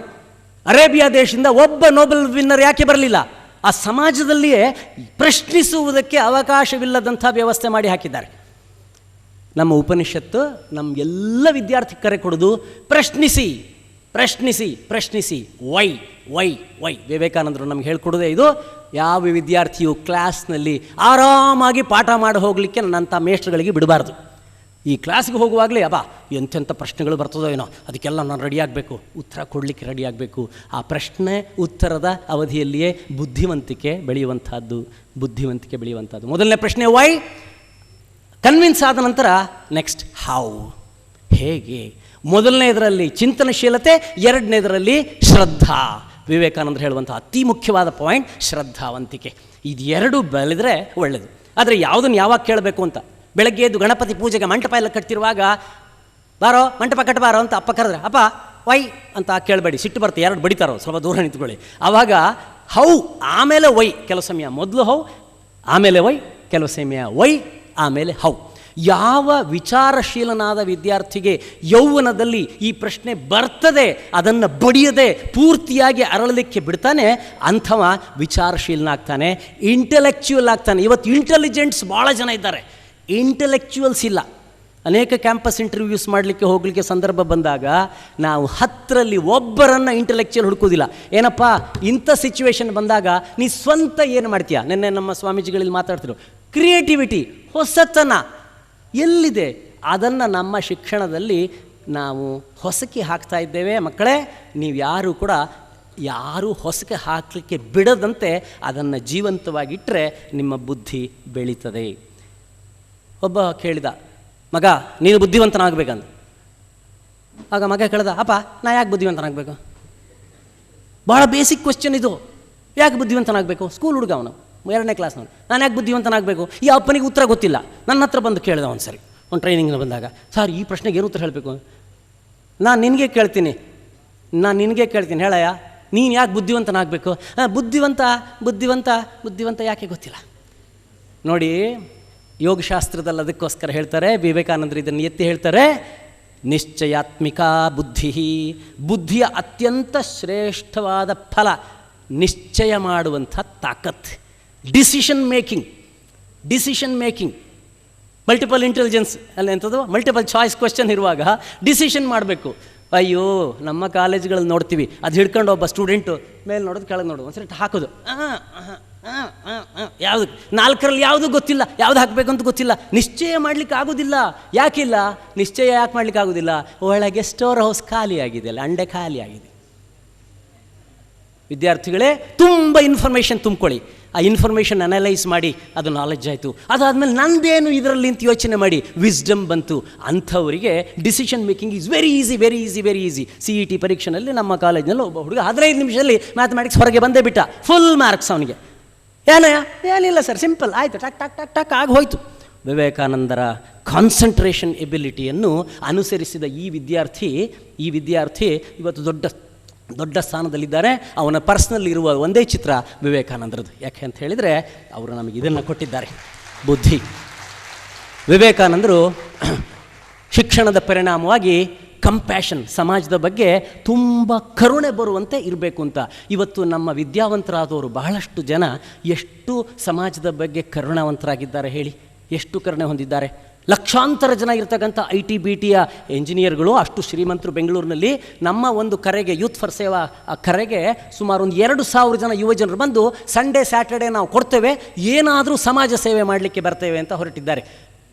ಅರೇಬಿಯಾ ದೇಶದಿಂದ ಒಬ್ಬ ನೋಬೆಲ್ ವಿನ್ನರ್ ಯಾಕೆ ಬರಲಿಲ್ಲ? ಆ ಸಮಾಜದಲ್ಲಿಯೇ ಪ್ರಶ್ನಿಸುವುದಕ್ಕೆ ಅವಕಾಶವಿಲ್ಲದಂಥ ವ್ಯವಸ್ಥೆ ಮಾಡಿ ಹಾಕಿದ್ದಾರೆ. ನಮ್ಮ ಉಪನಿಷತ್ತು ನಮಗೆಲ್ಲ ವಿದ್ಯಾರ್ಥಿ ಕರೆ ಕೊಡೋದು, ಪ್ರಶ್ನಿಸಿ ಪ್ರಶ್ನಿಸಿ ಪ್ರಶ್ನಿಸಿ, ವೈ ವೈ ವೈ. ವಿವೇಕಾನಂದರು ನಮ್ಗೆ ಹೇಳ್ಕೊಡೋದೇ ಇದು. ಯಾವ ವಿದ್ಯಾರ್ಥಿಯು ಕ್ಲಾಸ್ನಲ್ಲಿ ಆರಾಮಾಗಿ ಪಾಠ ಮಾಡಿ ಹೋಗಲಿಕ್ಕೆ ನನ್ನಂಥ ಮೇಷ್ಟ್ರುಗಳಿಗೆ ಬಿಡಬಾರ್ದು. ಈ ಕ್ಲಾಸ್ಗೆ ಹೋಗುವಾಗಲೇ ಅಬ್ಬಾ ಎಂತೆಂಥ ಪ್ರಶ್ನೆಗಳು ಬರ್ತದೋ ಏನೋ, ಅದಕ್ಕೆಲ್ಲ ನಾನು ರೆಡಿಯಾಗಬೇಕು, ಉತ್ತರ ಕೊಡಲಿಕ್ಕೆ ರೆಡಿಯಾಗಬೇಕು. ಆ ಪ್ರಶ್ನೆ ಉತ್ತರದ ಅವಧಿಯಲ್ಲಿಯೇ ಬುದ್ಧಿವಂತಿಕೆ ಬೆಳೆಯುವಂಥದ್ದು. 1ನೇ ಪ್ರಶ್ನೆ ವೈ, ಕನ್ವಿನ್ಸ್ ಆದ ನಂತರ ನೆಕ್ಸ್ಟ್ ಹೌ, ಹೇಗೆ. 1ನೇದರಲ್ಲಿ ಚಿಂತನಶೀಲತೆ, 2ನೇದರಲ್ಲಿ ಶ್ರದ್ಧಾ. ವಿವೇಕಾನಂದರು ಹೇಳುವಂಥ ಅತಿ ಮುಖ್ಯವಾದ ಪಾಯಿಂಟ್ ಶ್ರದ್ಧಾವಂತಿಕೆ. ಇದು ಬೆಳೆದರೆ ಒಳ್ಳೆಯದು. ಆದರೆ ಯಾವುದನ್ನು ಯಾವಾಗ ಕೇಳಬೇಕು ಅಂತ, ಬೆಳಗ್ಗೆ ಎದ್ದು ಗಣಪತಿ ಪೂಜೆಗೆ ಮಂಟಪ ಎಲ್ಲ ಕಟ್ತಿರುವಾಗ ಬಾರೋ ಮಂಟಪ ಕಟ್ಟಬಾರೋ ಅಂತ ಅಪ್ಪ ಕರೆದ್ರೆ, ಅಪ್ಪ ವೈ ಅಂತ ಕೇಳಬೇಡಿ, ಸಿಟ್ಟು ಬರುತ್ತೆ, 2 ಬಡಿತಾರೋ, ಸ್ವಲ್ಪ ದೂರ ನಿಂತ್ಕೊಳ್ಳಿ. ಆವಾಗ ಹೌ ಆಮೇಲೆ ವೈ. ಕೆಲವು ಸಮಯ ಮೊದಲು ಹೌ ಆಮೇಲೆ ವೈ, ಕೆಲವು ಸಮಯ ವೈ ಆಮೇಲೆ ಹೌ. ಯಾವ ವಿಚಾರಶೀಲನಾದ ವಿದ್ಯಾರ್ಥಿಗೆ ಯೌವನದಲ್ಲಿ ಈ ಪ್ರಶ್ನೆ ಬರ್ತದೆ, ಅದನ್ನು ಬಡಿಯದೆ ಪೂರ್ತಿಯಾಗಿ ಅರಳಲಿಕ್ಕೆ ಬಿಡ್ತಾನೆ, ಅಂಥವ ವಿಚಾರಶೀಲನಾಗ್ತಾನೆ, ಇಂಟೆಲೆಕ್ಚುಯಲ್ ಆಗ್ತಾನೆ. ಇವತ್ತು ಇಂಟೆಲಿಜೆಂಟ್ಸ್ ಭಾಳ ಜನ ಇದ್ದಾರೆ, ಇಂಟೆಲೆಕ್ಚುವಲ್ಸ್ ಇಲ್ಲ. ಅನೇಕ ಕ್ಯಾಂಪಸ್ ಇಂಟರ್ವ್ಯೂಸ್ ಮಾಡಲಿಕ್ಕೆ ಹೋಗಲಿಕ್ಕೆ ಸಂದರ್ಭ ಬಂದಾಗ ನಾವು 10ರಲ್ಲಿ ಒಬ್ಬರನ್ನು ಇಂಟೆಲೆಕ್ಚುಯಲ್ ಹುಡುಕೋದಿಲ್ಲ. ಏನಪ್ಪ ಇಂಥ ಸಿಚುವೇಶನ್ ಬಂದಾಗ ನೀ ಸ್ವಂತ ಏನು ಮಾಡ್ತೀಯಾ? ನಿನ್ನೆ ನಮ್ಮ ಸ್ವಾಮೀಜಿಗಳಲ್ಲಿ ಮಾತಾಡ್ತಿದ್ರು, ಕ್ರಿಯೇಟಿವಿಟಿ, ಹೊಸತನ ಎಲ್ಲಿದೆ? ಅದನ್ನು ನಮ್ಮ ಶಿಕ್ಷಣದಲ್ಲಿ ನಾವು ಹೊಸಕಿ ಹಾಕ್ತಾ ಇದ್ದೇವೆ. ಮಕ್ಕಳೇ, ನೀವು ಯಾರು ಹೊಸಕೆ ಹಾಕಲಿಕ್ಕೆ ಬಿಡದಂತೆ ಅದನ್ನು ಜೀವಂತವಾಗಿಟ್ಟರೆ ನಿಮ್ಮ ಬುದ್ಧಿ ಬೆಳೀತದೆ. ಒಬ್ಬ ಕೇಳಿದ, ಮಗ ನೀನು ಬುದ್ಧಿವಂತನಾಗಬೇಕಂತ. ಆಗ ಮಗ ಕೇಳ್ದ, ಅಪ್ಪ ನಾ ಯಾಕೆ ಬುದ್ಧಿವಂತನಾಗಬೇಕು? ಭಾಳ ಬೇಸಿಕ್ ಕ್ವಶನ್ ಇದು. ಯಾಕೆ ಬುದ್ಧಿವಂತನಾಗಬೇಕು? ಸ್ಕೂಲ್ ಹುಡುಗ ಅವನು, 2ನೇ ಕ್ಲಾಸ್ನವನು. ನಾನು ಯಾಕೆ ಬುದ್ಧಿವಂತನಾಗಬೇಕು? ಈ ಅಪ್ಪನಿಗೆ ಉತ್ತರ ಗೊತ್ತಿಲ್ಲ. ನನ್ನ ಹತ್ರ ಬಂದು ಕೇಳಿದ ಒಂದು ಸರಿ, ಒಂದು ಟ್ರೈನಿಂಗ್ನ ಬಂದಾಗ, ಸರ್ ಈ ಪ್ರಶ್ನೆಗೆ ಏನು ಉತ್ತರ ಹೇಳಬೇಕು? ನಾನು ನಿನಗೆ ಕೇಳ್ತೀನಿ ಹೇಳಯ್ಯ, ನೀನು ಯಾಕೆ ಬುದ್ಧಿವಂತನಾಗಬೇಕು? ಬುದ್ಧಿವಂತ ಯಾಕೆ ಗೊತ್ತಿಲ್ಲ. ನೋಡಿ, ಯೋಗಶಾಸ್ತ್ರದಲ್ಲಿ ಅದಕ್ಕೋಸ್ಕರ ಹೇಳ್ತಾರೆ, ವಿವೇಕಾನಂದರು ಇದನ್ನು ಎತ್ತಿ ಹೇಳ್ತಾರೆ, ನಿಶ್ಚಯಾತ್ಮಿಕ ಬುದ್ಧಿಯ ಅತ್ಯಂತ ಶ್ರೇಷ್ಠವಾದ ಫಲ ನಿಶ್ಚಯ ಮಾಡುವಂಥ ತಾಕತ್, ಡಿಸಿಷನ್ ಮೇಕಿಂಗ್. ಮಲ್ಟಿಪಲ್ ಇಂಟೆಲಿಜೆನ್ಸ್ ಅಲ್ಲಿ ಎಂಥದ್ದು, ಮಲ್ಟಿಪಲ್ ಚಾಯ್ಸ್ ಕ್ವೆಶ್ಚನ್ ಇರುವಾಗ ಡಿಸಿಷನ್ ಮಾಡಬೇಕು. ಅಯ್ಯೋ, ನಮ್ಮ ಕಾಲೇಜ್ಗಳಲ್ಲಿ ನೋಡ್ತೀವಿ, ಅದು ಹಿಡ್ಕೊಂಡು ಒಬ್ಬ ಸ್ಟೂಡೆಂಟು ಮೇಲೆ ನೋಡೋದು ಕೆಳಗೆ ನೋಡೋದು, ಒಂದು ಸರಿ ಹಾಕೋದು, ಯಾವುದು 4ರಲ್ಲಿ ಯಾವುದು ಗೊತ್ತಿಲ್ಲ, ಯಾವುದು ಹಾಕಬೇಕು ಅಂತ ಗೊತ್ತಿಲ್ಲ, ನಿಶ್ಚಯ ಮಾಡಲಿಕ್ಕೆ ಆಗೋದಿಲ್ಲ. ಯಾಕಿಲ್ಲ ನಿಶ್ಚಯ? ಯಾಕೆ ಮಾಡಲಿಕ್ಕೆ ಆಗೋದಿಲ್ಲ? ಒಳಗೆ ಸ್ಟೋರ್ ಹೌಸ್ ಖಾಲಿ ಆಗಿದೆ, ಅಲ್ಲ ಅಂಡೆ ಖಾಲಿ ಆಗಿದೆ. ವಿದ್ಯಾರ್ಥಿಗಳೇ ತುಂಬ ಇನ್ಫಾರ್ಮೇಷನ್ ತುಂಬ್ಕೊಳ್ಳಿ. ಆ ಇನ್ಫಾರ್ಮೇಷನ್ ಅನಲೈಸ್ ಮಾಡಿ ಅದು ನಾಲೆಡ್ಜ್ ಆಯಿತು. ಅದಾದಮೇಲೆ ನಂದೇನು ಇದರಲ್ಲಿ ಅಂತ ಯೋಚನೆ ಮಾಡಿ ವಿಸ್ಡಮ್ ಬಂತು. ಅಂಥವರಿಗೆ decision making is very easy, very easy, very easy. CET ಪರೀಕ್ಷೆನಲ್ಲಿ ನಮ್ಮ ಕಾಲೇಜಿನಲ್ಲಿ ಒಬ್ಬ ಹುಡುಗ 15 ನಿಮಿಷದಲ್ಲಿ ಮ್ಯಾಥಮೆಟಿಕ್ಸ್ ಹೊರಗೆ ಬಂದೇ ಬಿಟ್ಟ, ಫುಲ್ ಮಾರ್ಕ್ಸ್ ಅವನಿಗೆ. ಏನಿಲ್ಲ ಸರ್, ಸಿಂಪಲ್ ಆಯಿತು, ಟಕ್ ಟಕ್ ಟಕ್ ಟಕ್ ಆಗಿ ಹೋಯಿತು. ವಿವೇಕಾನಂದರ ಕಾನ್ಸಂಟ್ರೇಷನ್ ಎಬಿಲಿಟಿಯನ್ನು ಅನುಸರಿಸಿದ ಈ ವಿದ್ಯಾರ್ಥಿ ಇವತ್ತು ದೊಡ್ಡ ಸ್ಥಾನದಲ್ಲಿದ್ದಾರೆ. ಅವನ ಪರ್ಸ್ನಲ್ಲಿ ಇರುವ ಒಂದೇ ಚಿತ್ರ ವಿವೇಕಾನಂದರದ್ದು. ಯಾಕೆ ಅಂತ ಹೇಳಿದರೆ ಅವರು ನಮಗೆ ಇದನ್ನು ಕೊಟ್ಟಿದ್ದಾರೆ, ಬುದ್ಧಿ. ವಿವೇಕಾನಂದರು ಶಿಕ್ಷಣದ ಪರಿಣಾಮವಾಗಿ ಕಂಪ್ಯಾಷನ್, ಸಮಾಜದ ಬಗ್ಗೆ ತುಂಬ ಕರುಣೆ ಬರುವಂತೆ ಇರಬೇಕು ಅಂತ. ಇವತ್ತು ನಮ್ಮ ವಿದ್ಯಾವಂತರಾದವರು ಬಹಳಷ್ಟು ಜನ ಎಷ್ಟು ಸಮಾಜದ ಬಗ್ಗೆ ಕರುಣಾವಂತರಾಗಿದ್ದಾರೆ ಹೇಳಿ, ಎಷ್ಟು ಕರುಣೆ ಹೊಂದಿದ್ದಾರೆ. ಲಕ್ಷಾಂತರ ಜನ ಇರ್ತಕ್ಕಂಥ IT BTಯ ಎಂಜಿನಿಯರ್ಗಳು, ಅಷ್ಟು ಶ್ರೀಮಂತರು ಬೆಂಗಳೂರಿನಲ್ಲಿ. ನಮ್ಮ ಒಂದು ಕರೆಗೆ, ಯೂತ್ ಫಾರ್ ಸೇವಾ ಕರೆಗೆ ಸುಮಾರು 2,000 ಜನ ಯುವಜನರು ಬಂದು ಸಂಡೇ ಸ್ಯಾಟರ್ಡೇ ನಾವು ಕೊಡ್ತೇವೆ, ಏನಾದರೂ ಸಮಾಜ ಸೇವೆ ಮಾಡಲಿಕ್ಕೆ ಬರ್ತೇವೆ ಅಂತ ಹೊರಟಿದ್ದಾರೆ.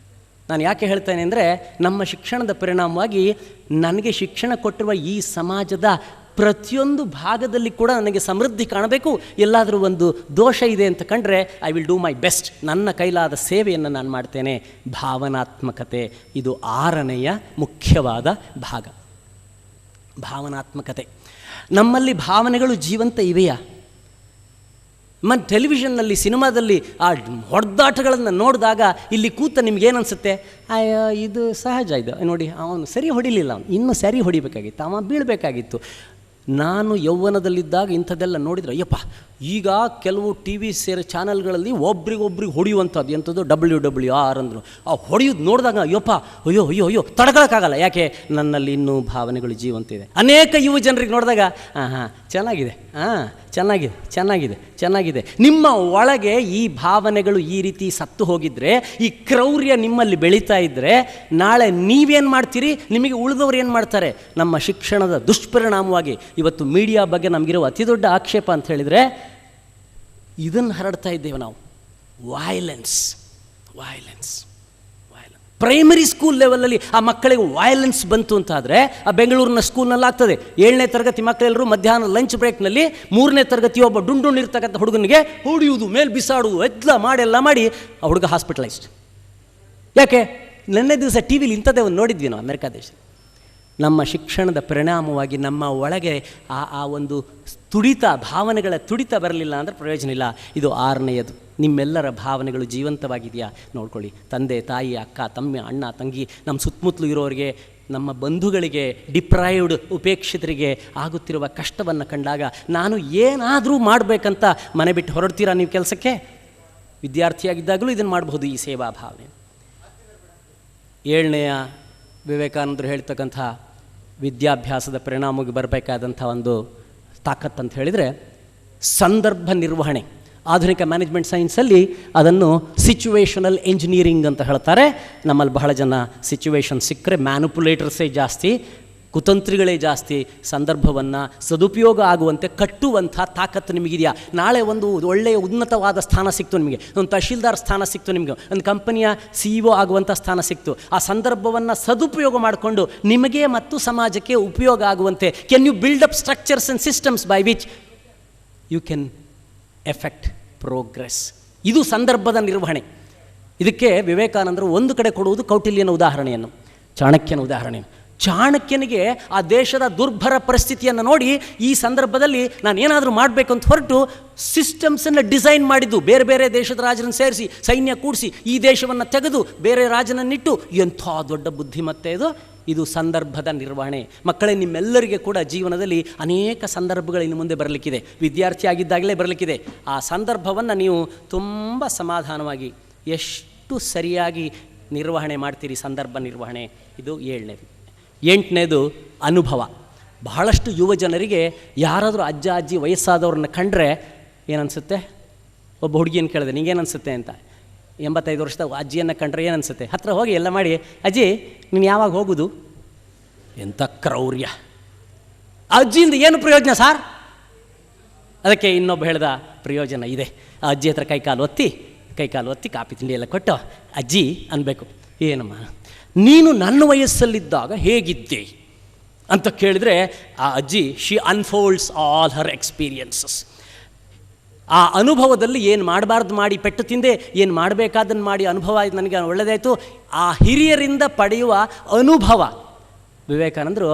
ನಾನು ಯಾಕೆ ಹೇಳ್ತೇನೆ ಅಂದರೆ, ನಮ್ಮ ಶಿಕ್ಷಣದ ಪರಿಣಾಮವಾಗಿ ನನಗೆ ಶಿಕ್ಷಣ ಕೊಟ್ಟಿರುವ ಈ ಸಮಾಜದ ಪ್ರತಿಯೊಂದು ಭಾಗದಲ್ಲಿ ಕೂಡ ನನಗೆ ಸಮೃದ್ಧಿ ಕಾಣಬೇಕು. ಎಲ್ಲಾದರೂ ಒಂದು ದೋಷ ಇದೆ ಅಂತ ಕಂಡ್ರೆ I will do my best, ನನ್ನ ಕೈಲಾದ ಸೇವೆಯನ್ನು ನಾನು ಮಾಡ್ತೇನೆ. ಭಾವನಾತ್ಮಕತೆ ಇದು 6ನೆಯ ಮುಖ್ಯವಾದ ಭಾಗ. ಭಾವನಾತ್ಮಕತೆ. ನಮ್ಮಲ್ಲಿ ಭಾವನೆಗಳು ಜೀವಂತ ಇವೆಯಾ? ಟೆಲಿವಿಷನ್ನಲ್ಲಿ, ಸಿನಿಮಾದಲ್ಲಿ ಆ ಹೊಡೆದಾಟಗಳನ್ನು ನೋಡಿದಾಗ ಇಲ್ಲಿ ಕೂತ ನಿಮ್ಗೇನನ್ಸುತ್ತೆ? ಅಯ್ಯೋ ಇದು ಸಹಜ, ಇದು ನೋಡಿ ಅವನು ಸರಿ ಹೊಡಿಲಿಲ್ಲ, ಅವನು ಇನ್ನೂ ಸರಿ ಹೊಡಿಬೇಕಾಗಿತ್ತು, ಅವ ಬೀಳಬೇಕಾಗಿತ್ತು. ನಾನು ಯೌವನದಲ್ಲಿದ್ದಾಗ ಇಂಥದ್ದೆಲ್ಲ ನೋಡಿದರೆ ಅಯ್ಯಪ್ಪ, ಈಗ ಕೆಲವು TV ಚಾನಲ್ಗಳಲ್ಲಿ ಒಬ್ರಿಗೊಬ್ರಿಗೆ ಹೊಡೆಯುವಂಥದ್ದು, ಎಂಥದ್ದು WWR ಅಂದರು. ಆ ಹೊಡೆಯೋದು ನೋಡಿದಾಗ ಅಯ್ಯೋ ತಡ್ಕೊಳಕ್ಕಾಗಲ್ಲ. ಯಾಕೆ? ನನ್ನಲ್ಲಿ ಇನ್ನೂ ಭಾವನೆಗಳು ಜೀವಂತ ಇದೆ. ಅನೇಕ ಯುವ ಜನರಿಗೆ ನೋಡಿದಾಗ ಚೆನ್ನಾಗಿದೆ. ನಿಮ್ಮ ಒಳಗೆ ಈ ಭಾವನೆಗಳು ಈ ರೀತಿ ಸತ್ತು ಹೋಗಿದ್ರೆ, ಈ ಕ್ರೌರ್ಯ ನಿಮ್ಮಲ್ಲಿ ಬೆಳೀತಾ ಇದ್ದರೆ, ನಾಳೆ ನೀವೇನು ಮಾಡ್ತೀರಿ? ನಿಮಗೆ ಉಳಿದವರು ಏನು ಮಾಡ್ತಾರೆ? ನಮ್ಮ ಶಿಕ್ಷಣದ ದುಷ್ಪರಿಣಾಮವಾಗಿ ಇವತ್ತು ಮೀಡಿಯಾ ಬಗ್ಗೆ ನಮಗಿರುವ ಅತಿ ದೊಡ್ಡ ಆಕ್ಷೇಪ ಅಂತ ಹೇಳಿದರೆ, ಇದನ್ನು ಹರಡ್ತಾ ಇದ್ದೇವೆ ನಾವು. ವೈಲೆನ್ಸ್. ಪ್ರೈಮರಿ ಸ್ಕೂಲ್ ಲೆವೆಲಲ್ಲಿ ಆ ಮಕ್ಕಳಿಗೆ ವೈಲೆನ್ಸ್ ಬಂತು ಅಂತಾದರೆ, ಆ ಬೆಂಗಳೂರಿನ ಸ್ಕೂಲ್ನಲ್ಲಿ ಆಗ್ತದೆ. 7ನೇ ತರಗತಿ ಮಕ್ಕಳೆಲ್ಲರೂ ಮಧ್ಯಾಹ್ನ ಲಂಚ್ ಬ್ರೇಕ್ನಲ್ಲಿ 3ನೇ ತರಗತಿ ಒಬ್ಬ ಡುಂಡುಂಡಿರ್ತಕ್ಕಂಥ ಹುಡುಗನಿಗೆ ಹೊಡೆಯುವುದು, ಮೇಲೆ ಬಿಸಾಡುವುದು, ಎಲ್ಲ ಮಾಡಿ ಆ ಹುಡುಗ ಹಾಸ್ಪಿಟಲೈಸ್ಡ್. ಯಾಕೆ? ನಿನ್ನೆ ದಿವಸ TVಲಿ ಇಂಥದ್ದೇ ಒಂದು ನೋಡಿದ್ವಿ ನಾವು, ಅಮೆರಿಕಾ ದೇಶ. ನಮ್ಮ ಶಿಕ್ಷಣದ ಪರಿಣಾಮವಾಗಿ ನಮ್ಮ ಒಳಗೆ ಆ ಒಂದು ತುಡಿತ, ಭಾವನೆಗಳ ತುಡಿತ ಬರಲಿಲ್ಲ ಅಂದರೆ ಪ್ರಯೋಜನ ಇಲ್ಲ. ಇದು 6ನೆಯದು. ನಿಮ್ಮೆಲ್ಲರ ಭಾವನೆಗಳು ಜೀವಂತವಾಗಿದೆಯಾ ನೋಡ್ಕೊಳ್ಳಿ. ತಂದೆ, ತಾಯಿ, ಅಕ್ಕ, ತಮ್ಮ, ಅಣ್ಣ, ತಂಗಿ, ನಮ್ಮ ಸುತ್ತಮುತ್ತಲು ಇರೋರಿಗೆ, ನಮ್ಮ ಬಂಧುಗಳಿಗೆ, ಡಿಪ್ರೈವ್ಡ್, ಉಪೇಕ್ಷಿತರಿಗೆ ಆಗುತ್ತಿರುವ ಕಷ್ಟವನ್ನು ಕಂಡಾಗ ನಾನು ಏನಾದರೂ ಮಾಡಬೇಕಂತ ಮನೆ ಬಿಟ್ಟು ಹೊರಡ್ತೀರಾ ನೀವು ಕೆಲಸಕ್ಕೆ? ವಿದ್ಯಾರ್ಥಿಯಾಗಿದ್ದಾಗಲೂ ಇದನ್ನು ಮಾಡಬಹುದು, ಈ ಸೇವಾ ಭಾವನೆ. 7ನೆಯ ವಿವೇಕಾನಂದರು ಹೇಳ್ತಕ್ಕಂಥ ವಿದ್ಯಾಭ್ಯಾಸದ ಪರಿಣಾಮವಾಗಿ ಬರಬೇಕಾದಂಥ ಒಂದು ತಾಕತ್ತು ಅಂತ ಹೇಳಿದರೆ ಸಂದರ್ಭ ನಿರ್ವಹಣೆ. ಆಧುನಿಕ ಮ್ಯಾನೇಜ್ಮೆಂಟ್ ಸೈನ್ಸಲ್ಲಿ ಅದನ್ನು ಸಿಚುವೇಷನಲ್ ಎಂಜಿನಿಯರಿಂಗ್ ಅಂತ ಹೇಳ್ತಾರೆ. ನಮ್ಮಲ್ಲಿ ಬಹಳ ಜನ ಸಿಚುವೇಶನ್ ಸಿಕ್ಕರೆ ಮ್ಯಾನುಪುಲೇಟರ್ಸೇ ಜಾಸ್ತಿ, ಕುತಂತ್ರಿಗಳೇ ಜಾಸ್ತಿ. ಸಂದರ್ಭವನ್ನು ಸದುಪಯೋಗ ಆಗುವಂತೆ ಕಟ್ಟುವಂಥ ತಾಕತ್ತು ನಿಮಗಿದೆಯಾ? ನಾಳೆ ಒಂದು ಒಳ್ಳೆಯ ಉನ್ನತವಾದ ಸ್ಥಾನ ಸಿಕ್ತು ನಿಮಗೆ, ಒಂದು ತಹಶೀಲ್ದಾರ್ ಸ್ಥಾನ ಸಿಕ್ತು ನಿಮಗೆ, ಒಂದು ಕಂಪನಿಯ CEO ಆಗುವಂಥ ಸ್ಥಾನ ಸಿಕ್ತು. ಆ ಸಂದರ್ಭವನ್ನು ಸದುಪಯೋಗ ಮಾಡಿಕೊಂಡು ನಿಮಗೆ ಮತ್ತು ಸಮಾಜಕ್ಕೆ ಉಪಯೋಗ ಆಗುವಂತೆ can you build up structures and systems by which you can effect progress. ಇದು ಸಂದರ್ಭದ ನಿರ್ವಹಣೆ. ಇದಕ್ಕೆ ವಿವೇಕಾನಂದರು ಒಂದು ಕಡೆ ಕೊಡುವುದು ಕೌಟಿಲ್ಯನ ಉದಾಹರಣೆಯನ್ನು, ಚಾಣಕ್ಯನ ಉದಾಹರಣೆಯನ್ನು. ಚಾಣಕ್ಯನಿಗೆ ಆ ದೇಶದ ದುರ್ಭರ ಪರಿಸ್ಥಿತಿಯನ್ನು ನೋಡಿ ಈ ಸಂದರ್ಭದಲ್ಲಿ ನಾನು ಏನಾದರೂ ಮಾಡಬೇಕು ಅಂತ ಹೊರಟು ಸಿಸ್ಟಮ್ಸನ್ನು ಡಿಸೈನ್ ಮಾಡಿದ್ದು. ಬೇರೆ ಬೇರೆ ದೇಶದ ರಾಜರನ್ನು ಸೇರಿಸಿ, ಸೈನ್ಯ ಕೂಡಿಸಿ, ಈ ದೇಶವನ್ನು ತೆಗೆದು ಬೇರೆ ರಾಜನನ್ನಿಟ್ಟು, ಎಂಥ ದೊಡ್ಡ ಬುದ್ಧಿಮತ್ತೆ ಇದು. ಇದು ಸಂದರ್ಭದ ನಿರ್ವಹಣೆ. ಮಕ್ಕಳೇ, ನಿಮ್ಮೆಲ್ಲರಿಗೆ ಕೂಡ ಜೀವನದಲ್ಲಿ ಅನೇಕ ಸಂದರ್ಭಗಳು ಇನ್ನು ಮುಂದೆ ಬರಲಿಕ್ಕಿದೆ, ವಿದ್ಯಾರ್ಥಿ ಆಗಿದ್ದಾಗಲೇ ಬರಲಿಕ್ಕಿದೆ. ಆ ಸಂದರ್ಭವನ್ನು ನೀವು ತುಂಬ ಸಮಾಧಾನವಾಗಿ ಎಷ್ಟು ಸರಿಯಾಗಿ ನಿರ್ವಹಣೆ ಮಾಡ್ತೀರಿ, ಸಂದರ್ಭ ನಿರ್ವಹಣೆ. ಇದು 7ನೇದು. 8ನೇದು ಅನುಭವ. ಬಹಳಷ್ಟು ಯುವ ಜನರಿಗೆ ಯಾರಾದರೂ ಅಜ್ಜ ಅಜ್ಜಿ ವಯಸ್ಸಾದವ್ರನ್ನ ಕಂಡ್ರೆ ಏನನ್ಸುತ್ತೆ? ಒಬ್ಬ ಹುಡುಗಿಯನ್ನು ಕೇಳಿದೆ, ನಿಂಗೇನನ್ಸುತ್ತೆ ಅಂತ. 85 ವರ್ಷದ ಅಜ್ಜಿಯನ್ನು ಕಂಡ್ರೆ ಏನನ್ಸುತ್ತೆ? ಹತ್ತಿರ ಹೋಗಿ ಎಲ್ಲ ಮಾಡಿ, ಅಜ್ಜಿ ನೀನು ಯಾವಾಗ ಹೋಗೋದು? ಎಂಥ ಕ್ರೌರ್ಯ! ಅಜ್ಜಿಯಿಂದ ಏನು ಪ್ರಯೋಜನ ಸಾರ್? ಅದಕ್ಕೆ ಇನ್ನೊಬ್ಬ ಹೇಳ್ದ, ಪ್ರಯೋಜನ ಇದೆ. ಆ ಅಜ್ಜಿ ಹತ್ರ ಕೈಕಾಲು ಒತ್ತಿ ಕಾಫಿ ತಿಂಡಿ ಎಲ್ಲ ಕೊಟ್ಟು, ಅಜ್ಜಿ ಅನ್ಬೇಕು, ಏನಮ್ಮ ನೀನು ನನ್ನ ವಯಸ್ಸಲ್ಲಿದ್ದಾಗ ಹೇಗಿದ್ದೆ? ಅಂತ ಕೇಳಿದರೆ ಆ ಅಜ್ಜಿ ಶಿ ಅನ್ಫೋಲ್ಡ್ಸ್ ಆಲ್ ಹರ್ ಎಕ್ಸ್ಪೀರಿಯನ್ಸಸ್. ಆ ಅನುಭವದಲ್ಲಿ ಏನು ಮಾಡಬಾರ್ದು ಮಾಡಿ ಪೆಟ್ಟು ತಿಂದೆ, ಏನು ಮಾಡಬೇಕಾದನ್ನು ಮಾಡಿ ಅನುಭವ ಆಯ್ತು, ನನಗೆ ಒಳ್ಳೆಯದಾಯಿತು. ಆ ಹಿರಿಯರಿಂದ ಪಡೆಯುವ ಅನುಭವ. ವಿವೇಕಾನಂದರು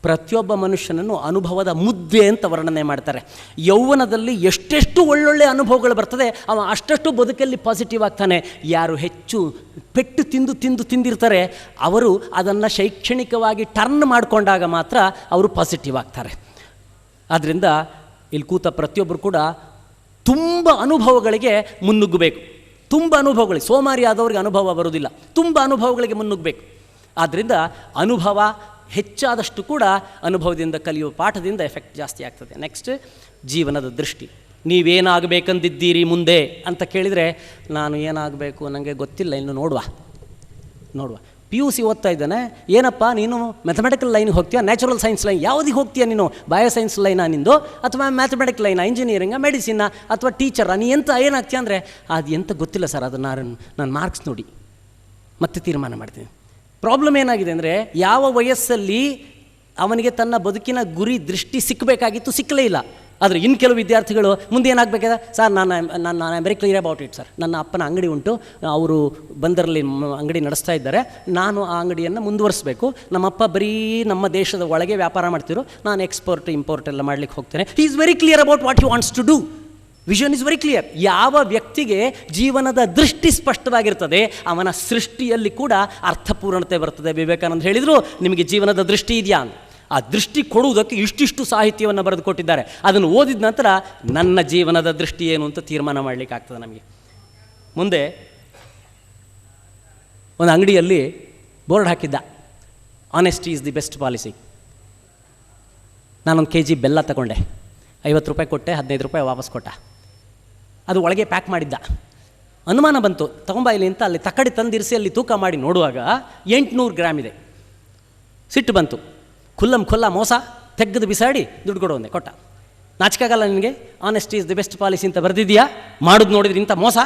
ಪ್ರತಿಯೊಬ್ಬ ಮನುಷ್ಯನನ್ನು ಅನುಭವದ ಮುದ್ದೆ ಅಂತ ವರ್ಣನೆ ಮಾಡ್ತಾರೆ. ಯೌವನದಲ್ಲಿ ಎಷ್ಟೆಷ್ಟು ಒಳ್ಳೊಳ್ಳೆ ಅನುಭವಗಳು ಬರ್ತದೆ, ಅವ ಅಷ್ಟಷ್ಟು ಬದುಕಲ್ಲಿ ಪಾಸಿಟಿವ್ ಆಗ್ತಾನೆ. ಯಾರು ಹೆಚ್ಚು ಪೆಟ್ಟು ತಿಂದಿರ್ತಾರೆ ಅವರು ಅದನ್ನು ಶೈಕ್ಷಣಿಕವಾಗಿ ಟರ್ನ್ ಮಾಡಿಕೊಂಡಾಗ ಮಾತ್ರ ಅವರು ಪಾಸಿಟಿವ್ ಆಗ್ತಾರೆ. ಆದ್ದರಿಂದ ಇಲ್ಲಿ ಕೂತ ಪ್ರತಿಯೊಬ್ಬರು ಕೂಡ ತುಂಬ ಅನುಭವಗಳಿಗೆ ಮುನ್ನುಗ್ಗಬೇಕು. ತುಂಬ ಅನುಭವಗಳಿಗೆ, ಸೋಮಾರಿ ಆದವ್ರಿಗೆ ಅನುಭವ ಬರೋದಿಲ್ಲ, ತುಂಬ ಅನುಭವಗಳಿಗೆ ಮುನ್ನುಗ್ಗಬೇಕು. ಆದ್ದರಿಂದ ಅನುಭವ ಹೆಚ್ಚಾದಷ್ಟು ಕೂಡ ಅನುಭವದಿಂದ ಕಲಿಯುವ ಪಾಠದಿಂದ ಎಫೆಕ್ಟ್ ಜಾಸ್ತಿ ಆಗ್ತದೆ. ನೆಕ್ಸ್ಟ್, ಜೀವನದ ದೃಷ್ಟಿ. ನೀವೇನಾಗಬೇಕಂದಿದ್ದೀರಿ ಮುಂದೆ ಅಂತ ಕೇಳಿದರೆ, ನಾನು ಏನಾಗಬೇಕು ನನಗೆ ಗೊತ್ತಿಲ್ಲ, ಇನ್ನು ನೋಡುವ. PUC ಓದ್ತಾ ಇದ್ದಾನೆ, ಏನಪ್ಪ ನೀನು ಮ್ಯಾಥಮೆಟಿಕಲ್ ಲೈನ್ಗೆ ಹೋಗ್ತೀಯಾ, ನ್ಯಾಚುರಲ್ ಸೈನ್ಸ್ ಲೈನ್ ಯಾವುದಿಗೆ ಹೋಗ್ತೀಯಾ ನೀನು, ಬಯೋಸೈನ್ಸ್ ಲೈನಾ ನಿಂದು, ಅಥವಾ ಮ್ಯಾಥಮೆಟಿಕಲ್ ಲೈನಾ, ಇಂಜಿನಿಯರಿಂಗಾ, ಮೆಡಿಸಿನಾ, ಅಥವಾ ಟೀಚರಾ, ನೀ ಏನಾಗ್ತೀಯ ಅಂದರೆ, ಅದು ಎಂತ ಗೊತ್ತಿಲ್ಲ ಸರ್, ಅದನ್ನು ನಾನು ಮಾರ್ಕ್ಸ್ ನೋಡಿ ಮತ್ತೆ ತೀರ್ಮಾನ ಮಾಡ್ತೀನಿ. ಪ್ರಾಬ್ಲಮ್ ಏನಾಗಿದೆ ಅಂದರೆ, ಯಾವ ವಯಸ್ಸಲ್ಲಿ ಅವನಿಗೆ ತನ್ನ ಬದುಕಿನ ಗುರಿ ದೃಷ್ಟಿ ಸಿಕ್ಕಬೇಕಾಗಿತ್ತು, ಸಿಕ್ಕಲೇ ಇಲ್ಲ. ಆದರೆ ಇನ್ನು ಕೆಲವು ವಿದ್ಯಾರ್ಥಿಗಳು ಮುಂದೆ ಏನಾಗಬೇಕಾದ, ಸರ್ ನಾನು very clear about it sir, ನನ್ನ ಅಪ್ಪನ ಅಂಗಡಿ ಉಂಟು, ಅವರು ಬಂದರಲ್ಲಿ ಅಂಗಡಿ ನಡೆಸ್ತಾ ಇದ್ದಾರೆ, ನಾನು ಆ ಅಂಗಡಿಯನ್ನು ಮುಂದುವರಿಸಬೇಕು, ನಮ್ಮಪ್ಪ ಬರೀ ನಮ್ಮ ದೇಶದ ಒಳಗೆ ವ್ಯಾಪಾರ ಮಾಡ್ತಿರೋ, ನಾನು ಎಕ್ಸ್ಪೋರ್ಟ್ ಇಂಪೋರ್ಟ್ ಎಲ್ಲ ಮಾಡಲಿಕ್ಕೆ ಹೋಗ್ತೇನೆ. He is very clear about what he wants to do. Vision is very clear. ಯಾವ ವ್ಯಕ್ತಿಗೆ ಜೀವನದ ದೃಷ್ಟಿ ಸ್ಪಷ್ಟವಾಗಿರ್ತದೆ, ಅವನ ಸೃಷ್ಟಿಯಲ್ಲಿ ಕೂಡ ಅರ್ಥಪೂರ್ಣತೆ ಬರ್ತದೆ. ವಿವೇಕಾನಂದ ಹೇಳಿದರು, ನಿಮಗೆ ಜೀವನದ ದೃಷ್ಟಿ ಇದೆಯಾ ಅಂತ. ಆ ದೃಷ್ಟಿ ಕೊಡುವುದಕ್ಕೆ ಇಷ್ಟಿಷ್ಟು ಸಾಹಿತ್ಯವನ್ನು ಬರೆದು ಕೊಟ್ಟಿದ್ದಾರೆ. ಅದನ್ನು ಓದಿದ ನಂತರ ನನ್ನ ಜೀವನದ ದೃಷ್ಟಿ ಏನು ಅಂತ ತೀರ್ಮಾನ ಮಾಡಲಿಕ್ಕೆ ಆಗ್ತದೆ ನಮಗೆ. ಮುಂದೆ ಒಂದು ಅಂಗಡಿಯಲ್ಲಿ ಬೋರ್ಡ್ ಹಾಕಿದ್ದ, honesty is the best policy. ನಾನೊಂದು kg ಬೆಲ್ಲ ತಗೊಂಡೆ, 50 ರೂಪಾಯಿ ಕೊಟ್ಟೆ, 15 ರೂಪಾಯಿ ವಾಪಸ್ ಕೊಟ್ಟ. ಅದು ಒಳಗೆ ಪ್ಯಾಕ್ ಮಾಡಿದ್ದ. ಅನುಮಾನ ಬಂತು, ತಗೊಂಬ ಇಲ್ಲಿ ಅಂತ ಅಲ್ಲಿ ತಕ್ಕಡಿ ತಂದಿರಿಸಿ ಅಲ್ಲಿ ತೂಕ ಮಾಡಿ ನೋಡುವಾಗ 800 ಗ್ರಾಮ್ ಇದೆ. ಸಿಟ್ಟು ಬಂತು, ಖುಲ್ಲ ಮೋಸ, ತೆಗೆದು ಬಿಸಾಡಿ ದುಡ್ಡು ಕೊಡು ಅಂದೆ, ಕೊಟ್ಟ. ನಾಚಿಕಾಗಲ್ಲ ನಿನಗೆ? Honesty is the best policy ಅಂತ ಬರೆದಿದೆಯಾ, ಮಾಡೋದು ನೋಡಿದ್ರಿ ಇಂಥ ಮೋಸ.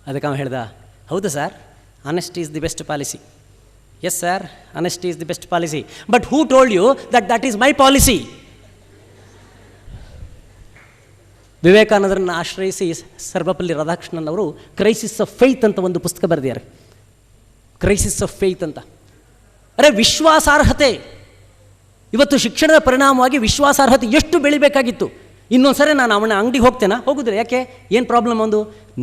ಅದಕ್ಕೆ ಅವನು ಹೇಳ್ದ, ಹೌದು sir, honesty is the best policy. Yes sir, honesty is the best policy, but who told you that is my policy? ವಿವೇಕಾನಂದರನ್ನು ಆಶ್ರಯಿಸಿ ಸರ್ವಪಲ್ಲಿ ರಾಧಾಕೃಷ್ಣನ್ ಅವರು ಕ್ರೈಸಿಸ್ ಆಫ್ ಫೇತ್ ಅಂತ ಒಂದು ಪುಸ್ತಕ ಬರೆದಿದ್ದಾರೆ. ಕ್ರೈಸಿಸ್ ಆಫ್ ಫೇತ್ ಅಂತ. ವಿಶ್ವಾಸಾರ್ಹತೆ, ಇವತ್ತು ಶಿಕ್ಷಣದ ಪರಿಣಾಮವಾಗಿ ವಿಶ್ವಾಸಾರ್ಹತೆ ಎಷ್ಟು ಬೆಳಿಬೇಕಾಗಿತ್ತು. ಇನ್ನೊಂದು ಸರಿ ನಾನು ಅವನ ಅಂಗಡಿಗೆ ಹೋಗ್ತೇನಾ? ಹೋಗುದಿಲ್ಲ. ಯಾಕೆ? ಏನು ಪ್ರಾಬ್ಲಮ್? ಒಂದು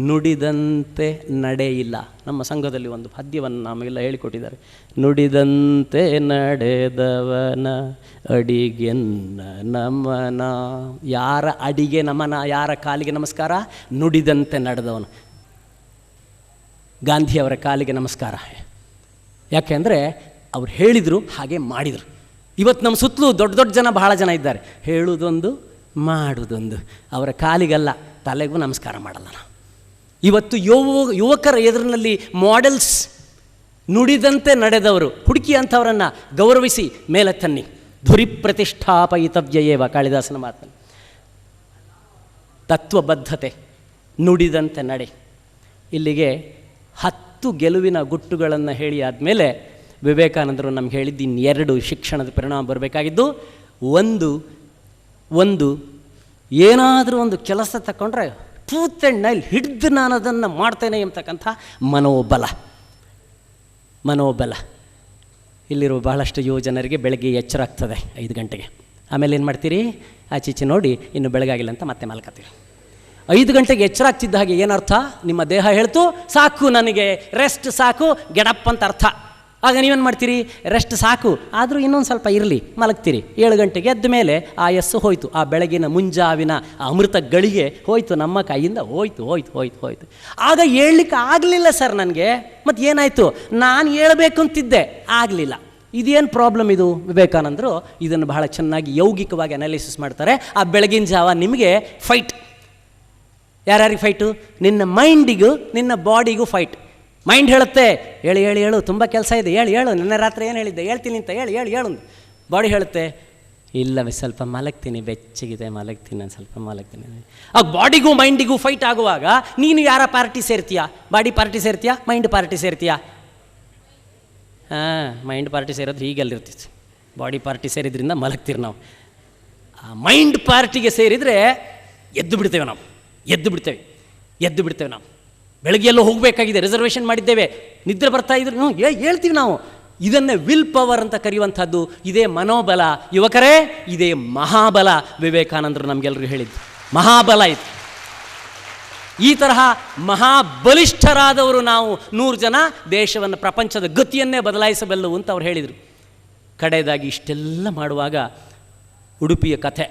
ನುಡಿದಂತೆ ನಡೆಯಿಲ್ಲ. ನಮ್ಮ ಸಂಘದಲ್ಲಿ ಒಂದು ಪದ್ಯವನ್ನು ನಮಗೆಲ್ಲ ಹೇಳಿಕೊಟ್ಟಿದ್ದಾರೆ. ನುಡಿದಂತೆ ನಡೆದವನ ಅಡಿಗೆನ್ನ ನಮನ. ಯಾರ ಅಡಿಗೆ ನಮನ, ಯಾರ ಕಾಲಿಗೆ ನಮಸ್ಕಾರ? ನುಡಿದಂತೆ ನಡೆದವನು. ಗಾಂಧಿಯವರ ಕಾಲಿಗೆ ನಮಸ್ಕಾರ. ಯಾಕೆ ಅಂದರೆ ಅವ್ರು ಹೇಳಿದರು, ಹಾಗೆ ಮಾಡಿದರು. ಇವತ್ತು ನಮ್ಮ ಸುತ್ತಲೂ ದೊಡ್ಡ ದೊಡ್ಡ ಜನ, ಬಹಳ ಜನ ಇದ್ದಾರೆ, ಹೇಳುವುದೊಂದು ಮಾಡುವುದೊಂದು. ಅವರ ಕಾಲಿಗಲ್ಲ, ತಲೆಗೂ ನಮಸ್ಕಾರ ಮಾಡಲ್ಲ ನಾವು. ಇವತ್ತು ಯುವಕರ ಎದುರಿನಲ್ಲಿ ಮಾಡೆಲ್ಸ್, ನುಡಿದಂತೆ ನಡೆದವರು, ಹುಡುಕಿ ಅಂಥವರನ್ನು ಗೌರವಿಸಿ ಮೇಲೆ ತನ್ನಿ. ಧುರಿ ಪ್ರತಿಷ್ಠಾಪಯಿತವ್ಯಯೇವ, ಕಾಳಿದಾಸನ ಮಾತನ್ನು. ತತ್ವಬದ್ಧತೆ, ನುಡಿದಂತೆ ನಡೆ. ಇಲ್ಲಿಗೆ 10 ಗೆಲುವಿನ ಗುಟ್ಟುಗಳನ್ನು ಹೇಳಿ ಆದಮೇಲೆ ವಿವೇಕಾನಂದರು ನಮ್ಗೆ ಹೇಳಿದ್ದು ಇನ್ನೆರಡು ಶಿಕ್ಷಣದ ಪರಿಣಾಮ ಬರಬೇಕಾಗಿದ್ದು. ಒಂದು ಏನಾದರೂ ಒಂದು ಕೆಲಸ ತಗೊಂಡ್ರೆ ಟೂತ್ ಆ್ಯಂಡ್ ನೈಲ್ ಹಿಡಿದು ನಾನು ಅದನ್ನು ಮಾಡ್ತೇನೆ ಎಂಬತಕ್ಕಂಥ ಮನೋಬಲ. ಇಲ್ಲಿರುವ ಬಹಳಷ್ಟು ಯುವಜನರಿಗೆ ಬೆಳಗ್ಗೆ ಎಚ್ಚರ ಆಗ್ತದೆ 5 ಗಂಟೆಗೆ. ಆಮೇಲೆ ಏನು ಮಾಡ್ತೀರಿ? ಆಚೀಚೆ ನೋಡಿ ಇನ್ನೂ ಬೆಳಗಾಗಿಲ್ಲ ಅಂತ ಮತ್ತೆ ಮಲ್ಕತ್ತೀರಿ. 5 ಗಂಟೆಗೆ ಎಚ್ಚರ ಆಗ್ತಿದ್ದ ಹಾಗೆ ಏನರ್ಥ? ನಿಮ್ಮ ದೇಹ ಹೇಳ್ತು, ಸಾಕು ನನಗೆ ರೆಸ್ಟ್ ಸಾಕು, ಗೆಡಪ್ ಅಂತ ಅರ್ಥ. ಆಗ ನೀವೇನು ಮಾಡ್ತೀರಿ? ರೆಸ್ಟ್ ಸಾಕು, ಆದರೂ ಇನ್ನೊಂದು ಸ್ವಲ್ಪ ಇರಲಿ, ಮಲಗ್ತೀರಿ. 7 ಗಂಟೆಗೆ ಎದ್ದ ಮೇಲೆ ಆಯಸ್ಸು ಹೋಯಿತು. ಆ ಬೆಳಗಿನ ಮುಂಜಾವಿನ ಅಮೃತ ಗಳಿಗೆ ಹೋಯಿತು, ನಮ್ಮ ಕೈಯಿಂದ ಹೋಯ್ತು. ಆಗ ಹೇಳಲಿಕ್ಕೆ ಆಗಲಿಲ್ಲ ಸರ್ ನನಗೆ. ಮತ್ತು ಏನಾಯಿತು? ನಾನು ಹೇಳ್ಬೇಕು ಅಂತಿದ್ದೆ, ಆಗಲಿಲ್ಲ. ಇದೇನು ಪ್ರಾಬ್ಲಮ್ ಇದು? ವಿವೇಕಾನಂದರು ಇದನ್ನು ಬಹಳ ಚೆನ್ನಾಗಿ ಯೌಗಿಕವಾಗಿ ಅನಾಲಿಸಿಸ್ ಮಾಡ್ತಾರೆ. ಆ ಬೆಳಗಿನ ಜಾವ ನಿಮಗೆ ಫೈಟ್. ಯಾರ್ಯಾರಿಗೆ ಫೈಟು? ನಿನ್ನ ಮೈಂಡಿಗೂ ನಿನ್ನ ಬಾಡಿಗೂ ಫೈಟ್. ಮೈಂಡ್ ಹೇಳುತ್ತೆ, ಹೇಳು ತುಂಬ ಕೆಲಸ ಇದೆ, ಹೇಳು ನಿನ್ನೆ ರಾತ್ರಿ ಏನು ಹೇಳಿದ್ದೆ, ಹೇಳ್ತೀನಿ ಅಂತ ಹೇಳು. ಬಾಡಿ ಹೇಳುತ್ತೆ, ಇಲ್ಲವೇ ಸ್ವಲ್ಪ ಮಲಗ್ತೀನಿ, ಬೆಚ್ಚಗಿದೆ, ನಾನು ಸ್ವಲ್ಪ ಮಲಗ್ತೀನಿ. ಆಗ ಬಾಡಿಗೂ ಮೈಂಡಿಗೂ ಫೈಟ್ ಆಗುವಾಗ ನೀನು ಯಾರ ಪಾರ್ಟಿ ಸೇರ್ತೀಯಾ? ಬಾಡಿ ಪಾರ್ಟಿ ಸೇರ್ತೀಯಾ? ಮೈಂಡ್ ಪಾರ್ಟಿ ಸೇರ್ತೀಯಾ? ಮೈಂಡ್ ಪಾರ್ಟಿ ಸೇರೋದು ಹೀಗೆಲ್ಲಿರ್ತಿತ್ತು, ಬಾಡಿ ಪಾರ್ಟಿ ಸೇರಿದ್ರಿಂದ ಮಲಗ್ತೀರಿ ನಾವು. ಆ ಮೈಂಡ್ ಪಾರ್ಟಿಗೆ ಸೇರಿದರೆ ಎದ್ದು ಬಿಡ್ತೇವೆ ನಾವು. ಬೆಳಗ್ಗೆ ಎಲ್ಲೋ ಹೋಗಬೇಕಾಗಿದೆ, ರಿಸರ್ವೇಷನ್ ಮಾಡಿದ್ದೇವೆ, ನಿದ್ರೆ ಬರ್ತಾ ಇದ್ರು ಹೇಳ್ತೀವಿ ನಾವು. ಇದನ್ನೇ ವಿಲ್ ಪವರ್ ಅಂತ ಕರೆಯುವಂಥದ್ದು. ಇದೇ ಮನೋಬಲ ಯುವಕರೇ, ಇದೇ ಮಹಾಬಲ. ವಿವೇಕಾನಂದರು ನಮಗೆಲ್ಲರೂ ಹೇಳಿದ್ದು ಮಹಾಬಲ ಇದು. ಈ ತರಹ ಮಹಾಬಲಿಷ್ಠರಾದವರು ನಾವು 100 ಜನ ದೇಶವನ್ನು, ಪ್ರಪಂಚದ ಗತಿಯನ್ನೇ ಬದಲಾಯಿಸಬಲ್ಲೆವು ಅಂತ ಅವ್ರು ಹೇಳಿದರು. ಕಡೆಯದಾಗಿ ಇಷ್ಟೆಲ್ಲ ಮಾಡುವಾಗ ಉಡುಪಿಯ ಕಥೆ.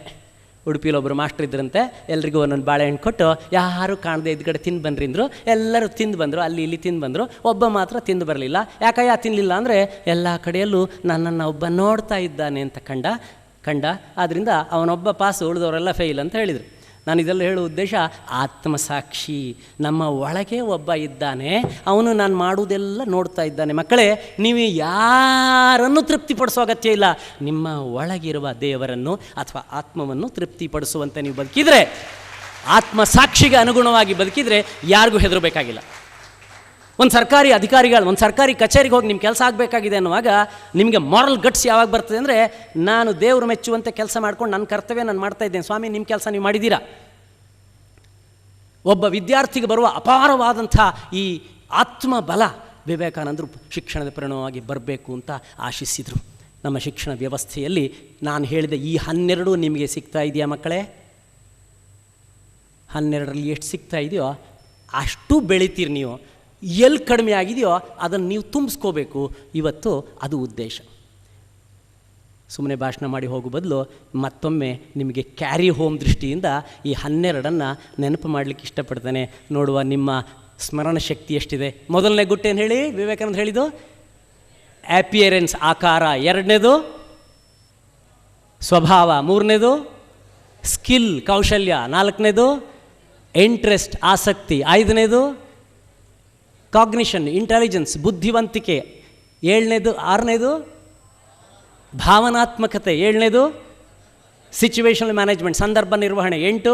ಉಡುಪಿಯಲ್ಲಿ ಒಬ್ಬರು ಮಾಸ್ಟರ್ ಇದ್ರಂತೆ, ಎಲ್ರಿಗೂ ಒಂದೊಂದು ಬಾಳೆಹಣ್ಣು ಕೊಟ್ಟು ಯಾರು ಕಾಣದೆ ಇದ್ದ ಕಡೆ ತಿಂದು ಬನ್ರಿ ಅಂದರು. ಎಲ್ಲರೂ ತಿಂದು ಬಂದರು, ಅಲ್ಲಿ ಇಲ್ಲಿ ತಿಂದು ಬಂದರು. ಒಬ್ಬ ಮಾತ್ರ ತಿಂದು ಬರಲಿಲ್ಲ. ಯಾಕಯ್ಯ ತಿನ್ನಲಿಲ್ಲ ಅಂದರೆ, ಎಲ್ಲ ಕಡೆಯಲ್ಲೂ ನನ್ನನ್ನು ಒಬ್ಬ ನೋಡ್ತಾ ಇದ್ದಾನೆ ಅಂತ ಕಂಡ ಆದ್ದರಿಂದ ಅವನೊಬ್ಬ ಪಾಸು, ಉಳಿದವರೆಲ್ಲ ಫೇಲ್ ಅಂತ ಹೇಳಿದರು. ನಾನು ಇದೆಲ್ಲ ಹೇಳುವ ಉದ್ದೇಶ, ಆತ್ಮಸಾಕ್ಷಿ. ನಮ್ಮ ಒಳಗೆ ಒಬ್ಬ ಇದ್ದಾನೆ, ಅವನು ನಾನು ಮಾಡುವುದೆಲ್ಲ ನೋಡ್ತಾ ಇದ್ದಾನೆ. ಮಕ್ಕಳೇ, ನೀವು ಯಾರನ್ನು ತೃಪ್ತಿಪಡಿಸೋ ಅಗತ್ಯ ಇಲ್ಲ. ನಿಮ್ಮ ಒಳಗಿರುವ ದೇವರನ್ನು ಅಥವಾ ಆತ್ಮವನ್ನು ತೃಪ್ತಿಪಡಿಸುವಂತೆ ನೀವು ಬದುಕಿದರೆ, ಆತ್ಮಸಾಕ್ಷಿಗೆ ಅನುಗುಣವಾಗಿ ಬದುಕಿದರೆ ಯಾರಿಗೂ ಹೆದರಬೇಕಾಗಿಲ್ಲ. ಒಂದು ಸರ್ಕಾರಿ ಅಧಿಕಾರಿಗಳು ಒಂದು ಸರ್ಕಾರಿ ಕಚೇರಿಗೆ ಹೋಗಿ ನಿಮ್ಮ ಕೆಲಸ ಆಗಬೇಕಾಗಿದೆ ಅನ್ನುವಾಗ ನಿಮಗೆ ಮಾರಲ್ ಗಟ್ಸ್ ಯಾವಾಗ ಬರ್ತದೆ ಅಂದರೆ, ನಾನು ದೇವರು ಮೆಚ್ಚುವಂತೆ ಕೆಲಸ ಮಾಡ್ಕೊಂಡು ನನ್ನ ಕರ್ತವ್ಯ ನಾನು ಮಾಡ್ತಾ ಇದ್ದೇನೆ ಸ್ವಾಮಿ, ನಿಮ್ಮ ಕೆಲಸ ನೀವು ಮಾಡಿದ್ದೀರಾ. ಒಬ್ಬ ವಿದ್ಯಾರ್ಥಿಗೆ ಬರುವ ಅಪಾರವಾದಂಥ ಈ ಆತ್ಮಬಲ ವಿವೇಕಾನಂದರು ಶಿಕ್ಷಣದ ಪರಿಣಾಮವಾಗಿ ಬರಬೇಕು ಅಂತ ಆಶಿಸಿದರು. ನಮ್ಮ ಶಿಕ್ಷಣ ವ್ಯವಸ್ಥೆಯಲ್ಲಿ ನಾನು ಹೇಳಿದ ಈ 12 ನಿಮಗೆ ಸಿಗ್ತಾ ಇದೆಯಾ ಮಕ್ಕಳೇ? 12ರಲ್ಲಿ ಎಷ್ಟು ಸಿಗ್ತಾ ಇದೆಯೋ ಅಷ್ಟು ಬೆಳಿತೀರಿ ನೀವು. ಎಲ್ಲಿ ಕಡಿಮೆ ಆಗಿದೆಯೋ ಅದನ್ನು ನೀವು ತುಂಬಿಸ್ಕೋಬೇಕು. ಇವತ್ತು ಅದು ಉದ್ದೇಶ. ಸುಮ್ಮನೆ ಭಾಷಣ ಮಾಡಿ ಹೋಗೋ ಬದಲು ಮತ್ತೊಮ್ಮೆ ನಿಮಗೆ ಕ್ಯಾರಿ ಹೋಮ್ ದೃಷ್ಟಿಯಿಂದ ಈ 12ಅನ್ನು ನೆನಪು ಮಾಡಲಿಕ್ಕೆ ಇಷ್ಟಪಡ್ತೇನೆ. ನೋಡುವ ನಿಮ್ಮ ಸ್ಮರಣ ಶಕ್ತಿ ಎಷ್ಟಿದೆ. ಮೊದಲನೇ ಗುಟ್ಟೇನು ಹೇಳಿ ವಿವೇಕಾನಂದ ಹೇಳಿದ್ದು? ಅಪಿಯರೆನ್ಸ್, ಆಕಾರ. 2ನೇದು ಸ್ವಭಾವ. 3ನೇದು ಸ್ಕಿಲ್, ಕೌಶಲ್ಯ. 4ನೇದು ಇಂಟ್ರೆಸ್ಟ್, ಆಸಕ್ತಿ. 5ನೇದು ಕಾಗ್ನಿಷನ್, ಇಂಟೆಲಿಜೆನ್ಸ್, ಬುದ್ಧಿವಂತಿಕೆ. 6ನೇದು ಭಾವನಾತ್ಮಕತೆ. 7ನೇದು ಸಿಚುವೇಶನಲ್ ಮ್ಯಾನೇಜ್ಮೆಂಟ್, ಸಂದರ್ಭ ನಿರ್ವಹಣೆ. 8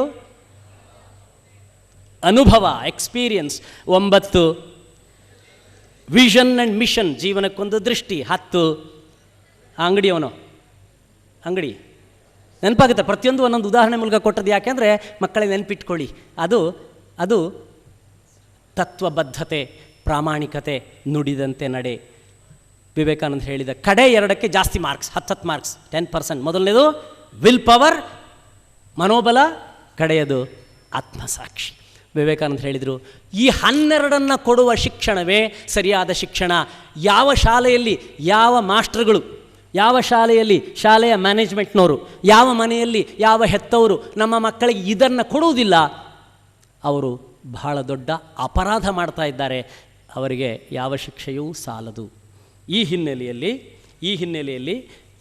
ಅನುಭವ, ಎಕ್ಸ್ಪೀರಿಯನ್ಸ್. 9 ವಿಷನ್ ಆ್ಯಂಡ್ ಮಿಷನ್, ಜೀವನಕ್ಕೊಂದು ದೃಷ್ಟಿ. 10 ಅಂಗಡಿ ನೆನಪಾಗುತ್ತೆ. ಪ್ರತಿಯೊಂದು ಒಂದೊಂದು ಉದಾಹರಣೆ ಮೂಲಕ ಕೊಟ್ಟದ್ದು ಯಾಕೆಂದರೆ ಮಕ್ಕಳೇ ನೆನಪಿಟ್ಕೊಳ್ಳಿ. ಅದು ತತ್ವಬದ್ಧತೆ, ಪ್ರಾಮಾಣಿಕತೆ, ನುಡಿದಂತೆ ನಡೆ. ವಿವೇಕಾನಂದ ಹೇಳಿದ ಕಡೆ 2ಕ್ಕೆ ಜಾಸ್ತಿ ಮಾರ್ಕ್ಸ್, 10 ಮಾರ್ಕ್ಸ್, 10%. ಮೊದಲನೇದು ವಿಲ್ ಪವರ್, ಮನೋಬಲ. ಕಡೆಯದು ಆತ್ಮಸಾಕ್ಷಿ. ವಿವೇಕಾನಂದ ಹೇಳಿದರು, ಈ 12ಅನ್ನು ಕೊಡುವ ಶಿಕ್ಷಣವೇ ಸರಿಯಾದ ಶಿಕ್ಷಣ. ಯಾವ ಶಾಲೆಯಲ್ಲಿ ಯಾವ ಮಾಸ್ಟರ್ಗಳು, ಯಾವ ಶಾಲೆಯಲ್ಲಿ ಶಾಲೆಯ ಮ್ಯಾನೇಜ್ಮೆಂಟ್ನವರು, ಯಾವ ಮನೆಯಲ್ಲಿ ಯಾವ ಹೆತ್ತವರು ನಮ್ಮ ಮಕ್ಕಳಿಗೆ ಇದನ್ನು ಕೊಡುವುದಿಲ್ಲ, ಅವರು ಬಹಳ ದೊಡ್ಡ ಅಪರಾಧ ಮಾಡ್ತಾ ಇದ್ದಾರೆ. ಅವರಿಗೆ ಯಾವ ಶಿಕ್ಷೆಯೂ ಸಾಲದು. ಈ ಹಿನ್ನೆಲೆಯಲ್ಲಿ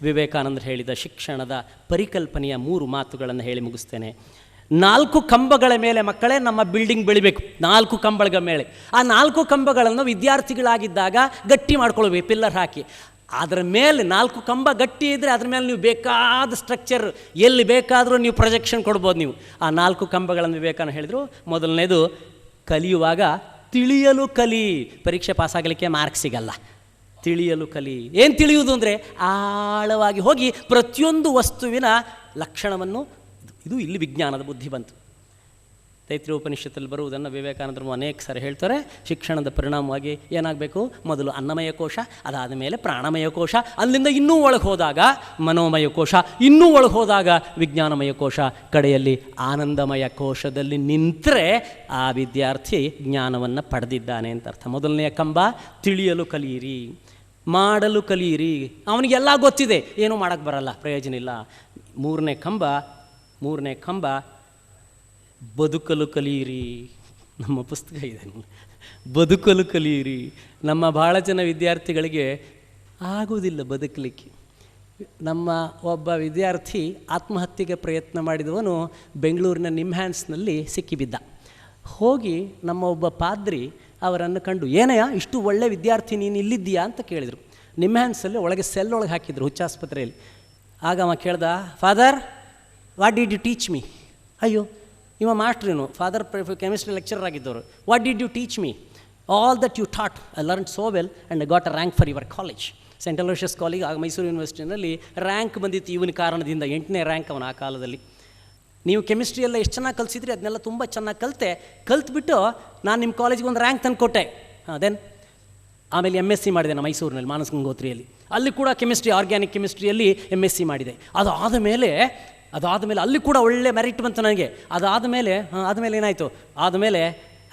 ವಿವೇಕಾನಂದರು ಹೇಳಿದ ಶಿಕ್ಷಣದ ಪರಿಕಲ್ಪನೆಯ 3 ಮಾತುಗಳನ್ನು ಹೇಳಿ ಮುಗಿಸ್ತೇನೆ. 4 ಕಂಬಗಳ ಮೇಲೆ ಮಕ್ಕಳೇ ನಮ್ಮ ಬಿಲ್ಡಿಂಗ್ ಬೆಳಿಬೇಕು. 4 ಕಂಬಗಳ ಮೇಲೆ. ಆ 4 ಕಂಬಗಳನ್ನು ವಿದ್ಯಾರ್ಥಿಗಳಾಗಿದ್ದಾಗ ಗಟ್ಟಿ ಮಾಡ್ಕೊಳ್ಬೇಕು, ಪಿಲ್ಲರ್ ಹಾಕಿ. ಅದರ ಮೇಲೆ 4 ಕಂಬ ಗಟ್ಟಿ ಇದ್ದರೆ ಅದ್ರ ಮೇಲೆ ನೀವು ಬೇಕಾದ ಸ್ಟ್ರಕ್ಚರ್ ಎಲ್ಲಿ ಬೇಕಾದರೂ ನೀವು ಪ್ರೊಜೆಕ್ಷನ್ ಕೊಡ್ಬೋದು ನೀವು. ಆ 4 ಕಂಬಗಳನ್ನು ವಿವೇಕಾನಂದ ಹೇಳಿದರು. ಮೊದಲನೇದು, ಕಲಿಯುವಾಗ ತಿಳಿಯಲು ಕಲಿ. ಪರೀಕ್ಷೆ ಪಾಸಾಗಲಿಕ್ಕೆ ಮಾರ್ಕ್ಸ್ ಸಿಗಲ್ಲ, ತಿಳಿಯಲು ಕಲಿ. ಏನು ತಿಳಿಯುವುದು ಅಂದರೆ ಆಳವಾಗಿ ಹೋಗಿ ಪ್ರತಿಯೊಂದು ವಸ್ತುವಿನ ಲಕ್ಷಣವನ್ನು, ಇದು ಇಲ್ಲಿ ವಿಜ್ಞಾನದ ಬುದ್ಧಿ ಬಂತು. ತೈತ್ರಿಯ ಉಪನಿಷತ್ತಲ್ಲಿ ಬರುವುದನ್ನು ವಿವೇಕಾನಂದರು ಅನೇಕ ಸಾರಿ ಹೇಳ್ತಾರೆ. ಶಿಕ್ಷಣದ ಪರಿಣಾಮವಾಗಿ ಏನಾಗಬೇಕು? ಮೊದಲು ಅನ್ನಮಯ ಕೋಶ, ಅದಾದ ಮೇಲೆ ಪ್ರಾಣಮಯ ಕೋಶ, ಅಲ್ಲಿಂದ ಇನ್ನೂ ಒಳಗೆ ಹೋದಾಗ ಮನೋಮಯ ಕೋಶ, ಇನ್ನೂ ಒಳಗೆ ಹೋದಾಗ ವಿಜ್ಞಾನಮಯ ಕೋಶ, ಕಡೆಯಲ್ಲಿ ಆನಂದಮಯ ಕೋಶದಲ್ಲಿ ನಿಂತರೆ ಆ ವಿದ್ಯಾರ್ಥಿ ಜ್ಞಾನವನ್ನು ಪಡೆದಿದ್ದಾನೆ ಅಂತ ಅರ್ಥ. ಮೊದಲನೆಯ ಕಂಬ ತಿಳಿಯಲು ಕಲಿಯಿರಿ, ಮಾಡಲು ಕಲಿಯಿರಿ. ಅವನಿಗೆಲ್ಲ ಗೊತ್ತಿದೆ, ಏನೂ ಮಾಡೋಕ್ಕೆ ಬರಲ್ಲ, ಪ್ರಯೋಜನ ಇಲ್ಲ. ಮೂರನೇ ಕಂಬ ಬದುಕಲು ಕಲಿಯಿರಿ. ನಮ್ಮ ಪುಸ್ತಕ ಇದೆ, ಬದುಕಲು ಕಲಿಯಿರಿ. ನಮ್ಮ ಭಾಳ ಜನ ವಿದ್ಯಾರ್ಥಿಗಳಿಗೆ ಆಗುವುದಿಲ್ಲ ಬದುಕಲಿಕ್ಕೆ. ನಮ್ಮ ಒಬ್ಬ ವಿದ್ಯಾರ್ಥಿ ಆತ್ಮಹತ್ಯೆಗೆ ಪ್ರಯತ್ನ ಮಾಡಿದವನು ಬೆಂಗಳೂರಿನ ನಿಮ್ಹ್ಯಾನ್ಸ್ನಲ್ಲಿ ಸಿಕ್ಕಿಬಿದ್ದ. ಹೋಗಿ ನಮ್ಮ ಒಬ್ಬ ಪಾದ್ರಿ ಅವರನ್ನು ಕಂಡು, ಏನಯ್ಯ ಇಷ್ಟು ಒಳ್ಳೆ ವಿದ್ಯಾರ್ಥಿ ನೀನು ಇಲ್ಲಿದ್ದೀಯಾ ಅಂತ ಕೇಳಿದರು. ನಿಮ್ಹ್ಯಾನ್ಸಲ್ಲಿ ಒಳಗೆ ಸೆಲ್ಲೊಳಗೆ ಹಾಕಿದ್ರು, ಹುಚ್ಚಾಸ್ಪತ್ರೆಯಲ್ಲಿ. ಆಗ ಅವ ಕೇಳ್ದ, father what did you teach me? ಅಯ್ಯೋ, ಇವ ಮಾಸ್ಟ್ರೇನು, ಫಾದರ್ ಕೆಮಿಸ್ಟ್ರಿ ಲೆಕ್ಚರರ್ ಆಗಿದ್ದವರು. What did you teach me? All that you taught, I learned so well and I got a rank for your college. Saint Aloysius College ಆಗ Mysore ಯೂನಿವರ್ಸಿಟಿನಲ್ಲಿ rank ಬಂದಿತ್ತು ಇವನ ಕಾರಣದಿಂದ, 8ನೇ rank ಅವನ ಆ ಕಾಲದಲ್ಲಿ. ನೀವು ಕೆಮಿಸ್ಟ್ರಿ ಎಲ್ಲ ಎಷ್ಟು ಚೆನ್ನಾಗಿ ಕಲಿಸಿದ್ರಿ ಅದನ್ನೆಲ್ಲ ತುಂಬ ಚೆನ್ನಾಗಿ ಕಲ್ತ್ಬಿಟ್ಟು ನಾನು ನಿಮ್ಮ ಕಾಲೇಜಿಗೆ ಒಂದು ರ್ಯಾಂಕ್ ತಂದು ಕೊಟ್ಟೆ. ದೆನ್ ಆಮೇಲೆ MSc ಮಾಡಿದೆ ನಾನು ಮೈಸೂರಿನಲ್ಲಿ ಮಾನಸ ಗಂಗೋತ್ರಿಯಲ್ಲಿ. ಅಲ್ಲಿ ಕೂಡ ಕೆಮಿಸ್ಟ್ರಿ, ಆರ್ಗ್ಯಾನಿಕ್ ಕೆಮಿಸ್ಟ್ರಿಯಲ್ಲಿ MSc ಮಾಡಿದೆ. ಅದಾದ ಮೇಲೆ ಅಲ್ಲಿ ಕೂಡ ಒಳ್ಳೆ ಮೆರಿಟ್ ಬಂತು ನನಗೆ. ಆದಮೇಲೆ ಏನಾಯಿತು, ಆದಮೇಲೆ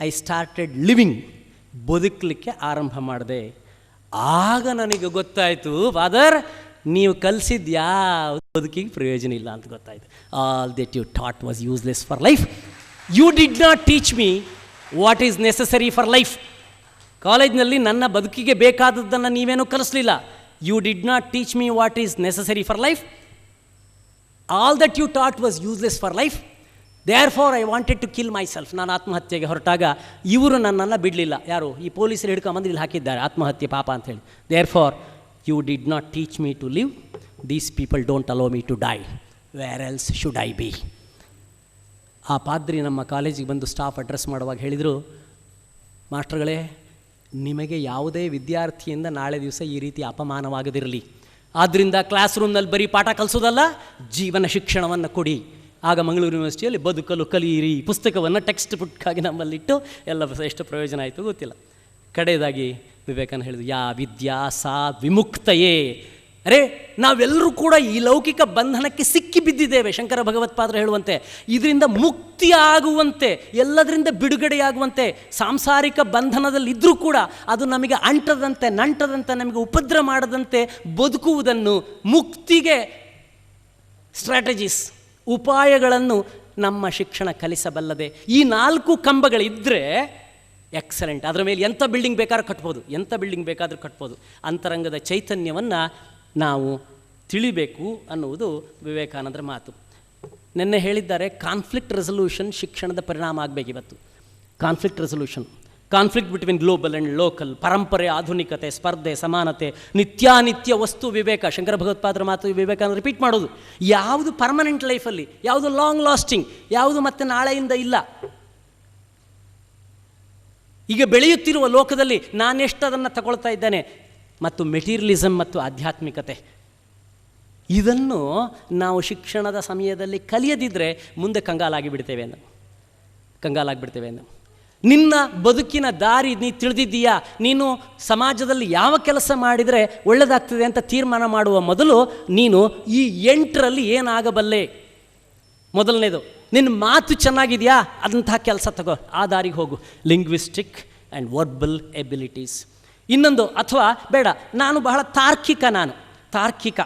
ಐ ಸ್ಟಾರ್ಟೆಡ್ ಲಿವಿಂಗ್, ಬದುಕಲಿಕ್ಕೆ ಆರಂಭ ಮಾಡಿದೆ. ಆಗ ನನಗೆ ಗೊತ್ತಾಯಿತು, ಫಾದರ್ ನೀವು ಕಲಿಸಿದ್ದು ಯಾವ ಬದುಕಿಗೆ ಪ್ರಯೋಜನ ಇಲ್ಲ ಅಂತ ಗೊತ್ತಾಯಿತು. All that you taught was useless for life. You did not teach me what is necessary for life. ಕಾಲೇಜ್ನಲ್ಲಿ ನನ್ನ ಬದುಕಿಗೆ ಬೇಕಾದದ್ದನ್ನು ನೀವೇನೂ ಕಲಿಸಲಿಲ್ಲ. You did not teach me what is necessary for life. All that you taught was useless for life. Therefore I wanted to kill myself. ನಾನು ಆತ್ಮಹತ್ಯೆಗೆ ಹೊರಟಾಗ ಇವರು ನನ್ನನ್ನು ಬಿಡಲಿಲ್ಲ. ಯಾರು? ಈ ಪೊಲೀಸರು ಹಿಡ್ಕೊಂಬಂದು ಇಲ್ಲಿ ಹಾಕಿದ್ದಾರೆ, ಆತ್ಮಹತ್ಯೆ ಪಾಪ ಅಂಥೇಳಿ. Therefore you did not teach me to live. These people don't allow me to die. Where else should I be? ಆ ಪಾದ್ರಿ ನಮ್ಮ ಕಾಲೇಜಿಗೆ ಬಂದು ಸ್ಟಾಫ್ ಅಡ್ರೆಸ್ ಮಾಡುವಾಗ ಹೇಳಿದರು, ಮಾಸ್ಟರ್ಗಳೇ, ನಿಮಗೆ ಯಾವುದೇ ವಿದ್ಯಾರ್ಥಿಯಿಂದ ನಾಳೆ ದಿವಸ ಈ ರೀತಿ ಅಪಮಾನವಾಗದಿರಲಿ. ಆದ್ದರಿಂದ ಕ್ಲಾಸ್ ರೂಮ್ನಲ್ಲಿ ಬರೀ ಪಾಠ ಕಲಿಸೋದಲ್ಲ, ಜೀವನ ಶಿಕ್ಷಣವನ್ನು ಕೊಡಿ. ಆಗ ಮಂಗಳೂರು ಯೂನಿವರ್ಸಿಟಿಯಲ್ಲಿ ಬದುಕಲು ಕಲಿಯಿರಿ ಪುಸ್ತಕವನ್ನು ಟೆಕ್ಸ್ಟ್ ಬುಕ್ಕಾಗಿ ನಮ್ಮಲ್ಲಿಟ್ಟು ಎಲ್ಲ ಎಷ್ಟು ಪ್ರಯೋಜನ ಆಯಿತು ಗೊತ್ತಿಲ್ಲ. ಕಡೆಯದಾಗಿ ವಿವೇಕಾನಂದ ಹೇಳಿದ್ರು, ಯಾ ವಿದ್ಯಾ ಸಾ ವಿಮುಕ್ತಯೇ. ಅರೆ, ನಾವೆಲ್ಲರೂ ಕೂಡ ಈ ಲೌಕಿಕ ಬಂಧನಕ್ಕೆ ಸಿಕ್ಕಿ ಬಿದ್ದಿದ್ದೇವೆ. ಶಂಕರ ಭಗವತ್ಪಾದರು ಹೇಳುವಂತೆ ಇದರಿಂದ ಮುಕ್ತಿ ಆಗುವಂತೆ, ಎಲ್ಲದರಿಂದ ಬಿಡುಗಡೆಯಾಗುವಂತೆ, ಸಾಂಸಾರಿಕ ಬಂಧನದಲ್ಲಿದ್ದರೂ ಕೂಡ ಅದು ನಮಗೆ ನಂಟದಂತೆ ನಮಗೆ ಉಪದ್ರ ಮಾಡದಂತೆ ಬದುಕುವುದನ್ನು, ಮುಕ್ತಿಗೆ ಸ್ಟ್ರಾಟಜೀಸ್, ಉಪಾಯಗಳನ್ನು ನಮ್ಮ ಶಿಕ್ಷಣ ಕಲಿಸಬಲ್ಲದೆ. ಈ 4 ಕಂಬಗಳಿದ್ದರೆ ಎಕ್ಸಲೆಂಟ್. ಅದರ ಮೇಲೆ ಎಂಥ ಬಿಲ್ಡಿಂಗ್ ಬೇಕಾದ್ರೂ ಕಟ್ಬೋದು. ಅಂತರಂಗದ ಚೈತನ್ಯವನ್ನು ನಾವು ತಿಳಿಬೇಕು ಅನ್ನುವುದು ವಿವೇಕಾನಂದರ ಮಾತು. ನಿನ್ನೆ ಹೇಳಿದ್ದಾರೆ, ಕಾನ್ಫ್ಲಿಕ್ಟ್ ರೆಸಲ್ಯೂಷನ್ ಶಿಕ್ಷಣದ ಪರಿಣಾಮ ಆಗಬೇಕಿವತ್ತು. Conflict between global and local, ಪರಂಪರೆ, ಆಧುನಿಕತೆ, ಸ್ಪರ್ಧೆ, ಸಮಾನತೆ, ನಿತ್ಯಾನಿತ್ಯ ವಸ್ತು ವಿವೇಕ. ಶಂಕರ ಭಗವತ್ಪಾದರ ಮಾತು ವಿವೇಕಾನಂದ ರಿಪೀಟ್ ಮಾಡೋದು. ಯಾವುದು ಪರ್ಮನೆಂಟ್ ಲೈಫಲ್ಲಿ, ಯಾವುದು ಲಾಂಗ್ ಲಾಸ್ಟಿಂಗ್, ಯಾವುದು ಮತ್ತೆ ನಾಳೆಯಿಂದ ಇಲ್ಲ. ಈಗ ಬೆಳೆಯುತ್ತಿರುವ ಲೋಕದಲ್ಲಿ ನಾನೆಷ್ಟು ಅದನ್ನು ತಗೊಳ್ತಾ ಇದ್ದೇನೆ. ಮತ್ತು ಮೆಟೀರಿಯಲಿಸಮ್ ಮತ್ತು ಆಧ್ಯಾತ್ಮಿಕತೆ, ಇದನ್ನು ನಾವು ಶಿಕ್ಷಣದ ಸಮಯದಲ್ಲಿ ಕಲಿಯದಿದ್ದರೆ ಮುಂದೆ ಕಂಗಾಲಾಗಿ ಬಿಡ್ತೇವೆ. ನಿನ್ನ ಬದುಕಿನ ದಾರಿ ನೀ ತಿಳಿದಿದ್ದೀಯಾ? ನೀನು ಸಮಾಜದಲ್ಲಿ ಯಾವ ಕೆಲಸ ಮಾಡಿದರೆ ಒಳ್ಳೆಯದಾಗ್ತದೆ ಅಂತ ತೀರ್ಮಾನ ಮಾಡುವ ಮೊದಲು ನೀನು ಈ 8ರಲ್ಲಿ ಏನಾಗಬಲ್ಲೆ? ಮೊದಲನೇದು, ನಿನ್ನ ಮಾತು ಚೆನ್ನಾಗಿದೆಯಾ? ಅದಂತಹ ಕೆಲಸ ತಗೋ, ಆ ದಾರಿಗೆ ಹೋಗು. Linguistic and verbal abilities. ಇನ್ನೊಂದು, ಅಥವಾ ಬೇಡ, ನಾನು ಬಹಳ ತಾರ್ಕಿಕ,